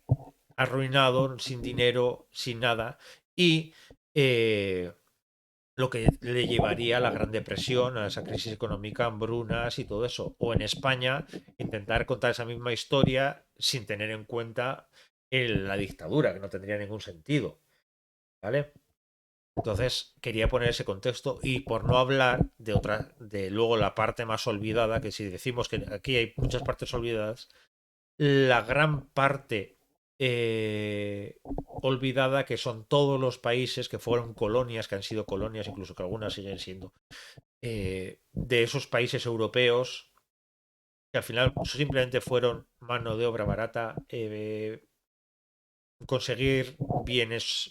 arruinado, sin dinero, sin nada y lo que le llevaría a la Gran Depresión, a esa crisis económica, hambrunas y todo eso. O en España, intentar contar esa misma historia sin tener en cuenta la dictadura, que no tendría ningún sentido. ¿Vale? Entonces quería poner ese contexto y por no hablar de otra, de luego la parte más olvidada, que si decimos que aquí hay muchas partes olvidadas, la gran parte olvidada que son todos los países que fueron colonias, que han sido colonias, incluso que algunas siguen siendo, de esos países europeos que al final simplemente fueron mano de obra barata, conseguir bienes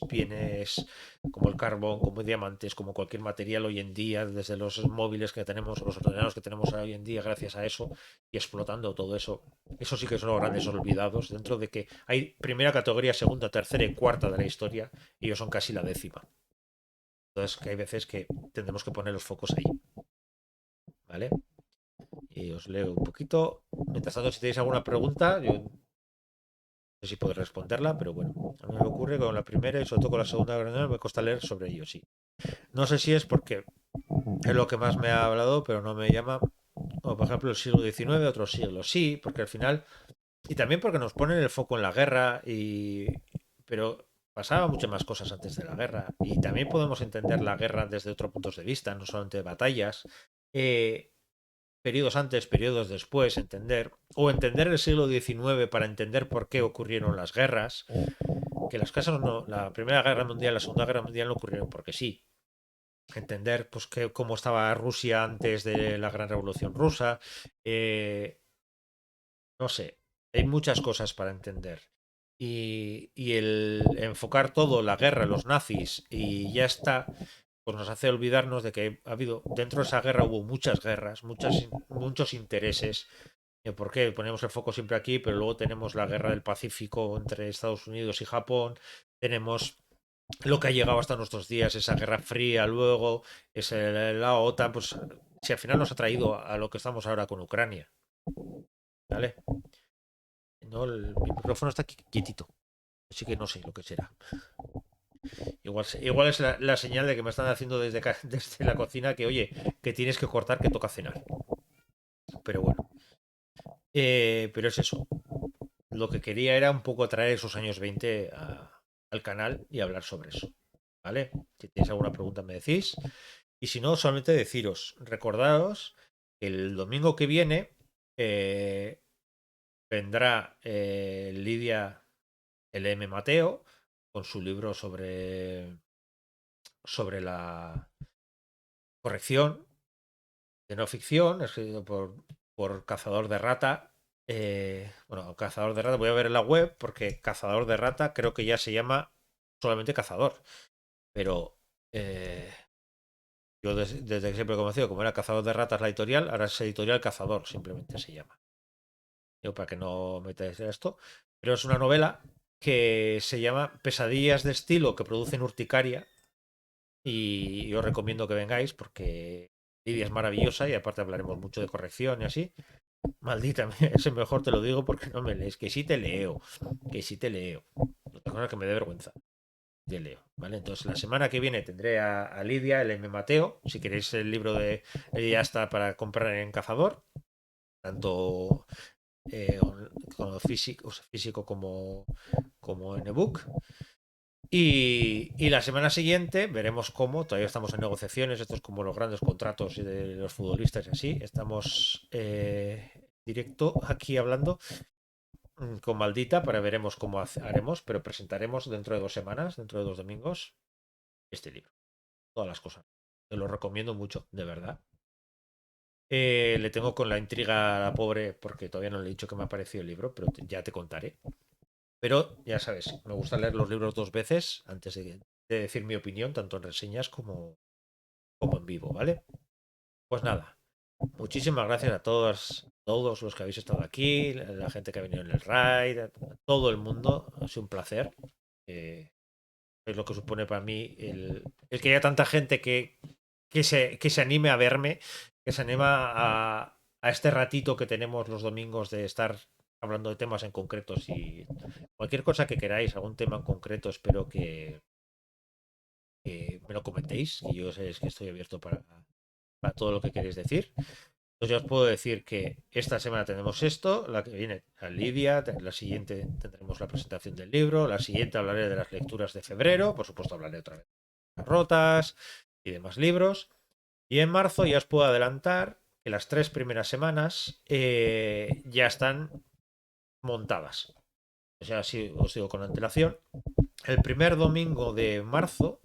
como el carbón, como diamantes, como cualquier material hoy en día, desde los móviles que tenemos, los ordenadores que tenemos hoy en día, gracias a eso, y explotando todo eso. Eso sí que son los grandes olvidados, dentro de que hay primera categoría, segunda, tercera y cuarta de la historia, y ellos son casi la décima. Entonces, que hay veces que tendremos que poner los focos ahí, ¿vale? Y os leo un poquito. Mientras tanto, si tenéis alguna pregunta, yo no sé si podré responderla, pero bueno, a mí me ocurre con la primera y sobre todo con la segunda me cuesta leer sobre ello, sí. No sé si es porque es lo que más me ha hablado, pero no me llama, o por ejemplo el siglo XIX, otros siglos, sí, porque al final, y también porque nos ponen el foco en la guerra, pero pasaban muchas más cosas antes de la guerra, y también podemos entender la guerra desde otros puntos de vista, no solamente de batallas, eh, periodos antes, periodos después, entender, o entender el siglo XIX para entender por qué ocurrieron las guerras, que las casas no, la Primera Guerra Mundial, la Segunda Guerra Mundial no ocurrieron porque sí, entender pues cómo estaba Rusia antes de la Gran Revolución Rusa, no sé, hay muchas cosas para entender. Y el enfocar todo, la guerra, los nazis y ya está, pues nos hace olvidarnos de que ha habido, dentro de esa guerra hubo muchas guerras, muchos intereses. ¿Por qué? Ponemos el foco siempre aquí, pero luego tenemos la guerra del Pacífico entre Estados Unidos y Japón, tenemos lo que ha llegado hasta nuestros días, esa Guerra Fría, luego, la OTAN, pues si al final nos ha traído a lo que estamos ahora con Ucrania, ¿vale? No, mi micrófono está quietito, así que no sé lo que será. Igual es la señal de que me están haciendo desde la cocina que, oye, que tienes que cortar, que toca cenar. Pero bueno, pero es eso. Lo que quería era un poco traer esos años 20 al canal y hablar sobre eso. ¿Vale? Si tenéis alguna pregunta me decís. Y si no, solamente deciros, recordaros que el domingo que viene vendrá Lidia LM Mateo con su libro sobre la corrección de no ficción, escrito por Cazador de Rata. Bueno, Cazador de Rata, voy a ver en la web porque Cazador de Rata creo que ya se llama solamente Cazador. Pero yo desde que siempre he conocido como era Cazador de Ratas la editorial, ahora es Editorial Cazador, simplemente se llama. Yo para que no metáis esto. Pero es una novela que se llama Pesadillas de estilo que producen urticaria y os recomiendo que vengáis porque Lidia es maravillosa y aparte hablaremos mucho de corrección y así. Maldita, ese mejor te lo digo porque no me lees. Que sí te leo, que sí te leo. Otra cosa que me dé vergüenza. Te leo, ¿vale? Entonces la semana que viene tendré a Lidia, el M. Mateo. Si queréis el libro de ya está para comprar en Cazador, tanto físico como en ebook. Y la semana siguiente veremos cómo, todavía estamos en negociaciones, esto es como los grandes contratos de los futbolistas y así, estamos directo aquí hablando con Maldita para veremos cómo haremos, pero presentaremos dentro de 2 semanas, dentro de 2 domingos, este libro. todas las cosas. Te lo recomiendo mucho, de verdad. Le tengo con la intriga a la pobre porque todavía no le he dicho que me ha parecido el libro, pero ya te contaré. Pero ya sabes, me gusta leer los libros dos veces antes de decir mi opinión, tanto en reseñas como en vivo, ¿vale? Pues nada, muchísimas gracias a todos los que habéis estado aquí, la gente que ha venido en el raid, a todo el mundo. Ha sido un placer. Eh, es lo que supone para mí el que haya tanta gente que se anime a verme, que se anima a este ratito que tenemos los domingos de estar hablando de temas en concretos y cualquier cosa que queráis, algún tema en concreto, espero que me lo comentéis y yo sé que estoy abierto para todo lo que queréis decir. Entonces ya os puedo decir que esta semana tenemos esto, la que viene a Lidia, la siguiente tendremos la presentación del libro, la siguiente hablaré de las lecturas de febrero, por supuesto hablaré otra vez de las rotas y demás libros. Y en marzo ya os puedo adelantar que las 3 primeras semanas ya están montadas. O sea, si os digo con antelación, el primer domingo de marzo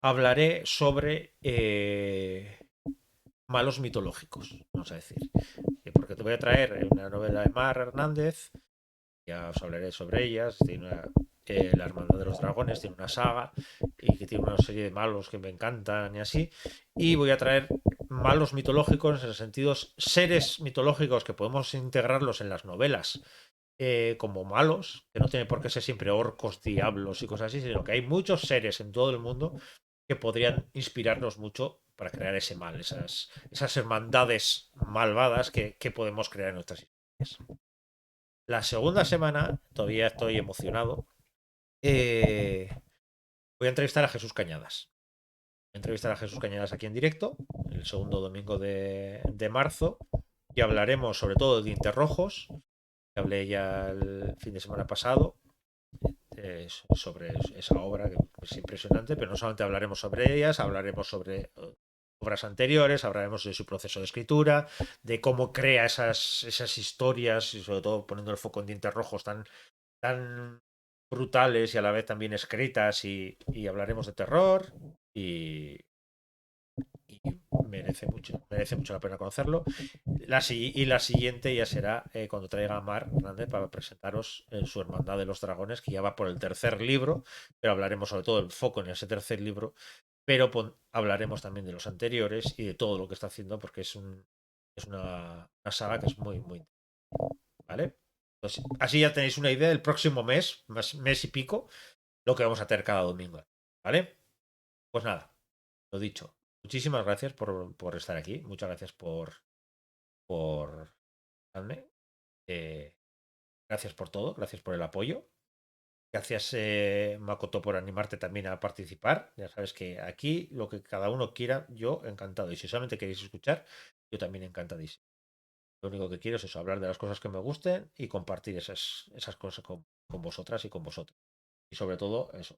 hablaré sobre malos mitológicos, vamos a decir. Porque te voy a traer una novela de Mar Hernández, ya os hablaré sobre ellas. Tiene La Hermandad de los Dragones, tiene una saga y que tiene una serie de malos que me encantan y así. Y voy a traer malos mitológicos en el sentido seres mitológicos que podemos integrarlos en las novelas como malos, que no tiene por qué ser siempre orcos, diablos y cosas así, sino que hay muchos seres en todo el mundo que podrían inspirarnos mucho para crear ese mal, esas hermandades malvadas que podemos crear en nuestras historias. La segunda semana, todavía estoy emocionado, voy a entrevistar a Jesús Cañadas. Voy a entrevistar a Jesús Cañadas aquí en directo, el segundo domingo de marzo, y hablaremos sobre todo de Dientes Rojos, que hablé ya el fin de semana pasado, sobre esa obra que es impresionante, pero no solamente hablaremos sobre ellas, hablaremos sobre obras anteriores, hablaremos de su proceso de escritura, de cómo crea esas historias y sobre todo poniendo el foco en Dientes Rojos tan brutales y a la vez también escritas y hablaremos de terror y, y merece mucho la pena conocerlo. La siguiente ya será cuando traiga a Mar Hernández para presentaros su Hermandad de los Dragones, que ya va por el tercer libro, pero hablaremos sobre todo el foco en ese tercer libro, pero hablaremos también de los anteriores y de todo lo que está haciendo, porque es una saga que es muy, muy... ¿Vale? Entonces, así ya tenéis una idea del próximo mes y pico, lo que vamos a tener cada domingo. ¿Vale? Pues nada, lo dicho. Muchísimas gracias por estar aquí. Muchas gracias por darme. Eh, gracias por todo. Gracias por el apoyo. Gracias, Makoto, por animarte también a participar. Ya sabes que aquí lo que cada uno quiera, yo encantado. Y si solamente queréis escuchar, yo también encantadísimo. Lo único que quiero es eso, hablar de las cosas que me gusten y compartir esas cosas con vosotras y con vosotros. Y sobre todo, eso,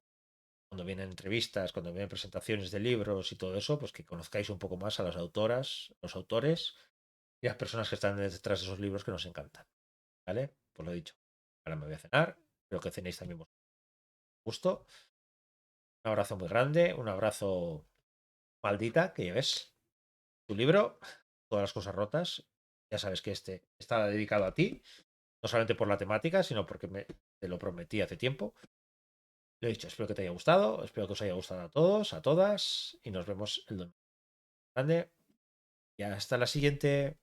cuando vienen entrevistas, cuando vienen presentaciones de libros y todo eso, pues que conozcáis un poco más a las autoras, los autores y las personas que están detrás de esos libros que nos encantan. ¿Vale? Pues lo dicho. Ahora me voy a cenar. Espero que cenéis también vosotros. Gusto. Un abrazo muy grande. Un abrazo maldita, que lleves tu libro, todas las cosas rotas. Ya sabes que este está dedicado a ti, no solamente por la temática, sino porque te lo prometí hace tiempo. Lo he dicho, espero que te haya gustado, espero que os haya gustado a todos, a todas, y nos vemos el domingo. Grande, y hasta la siguiente.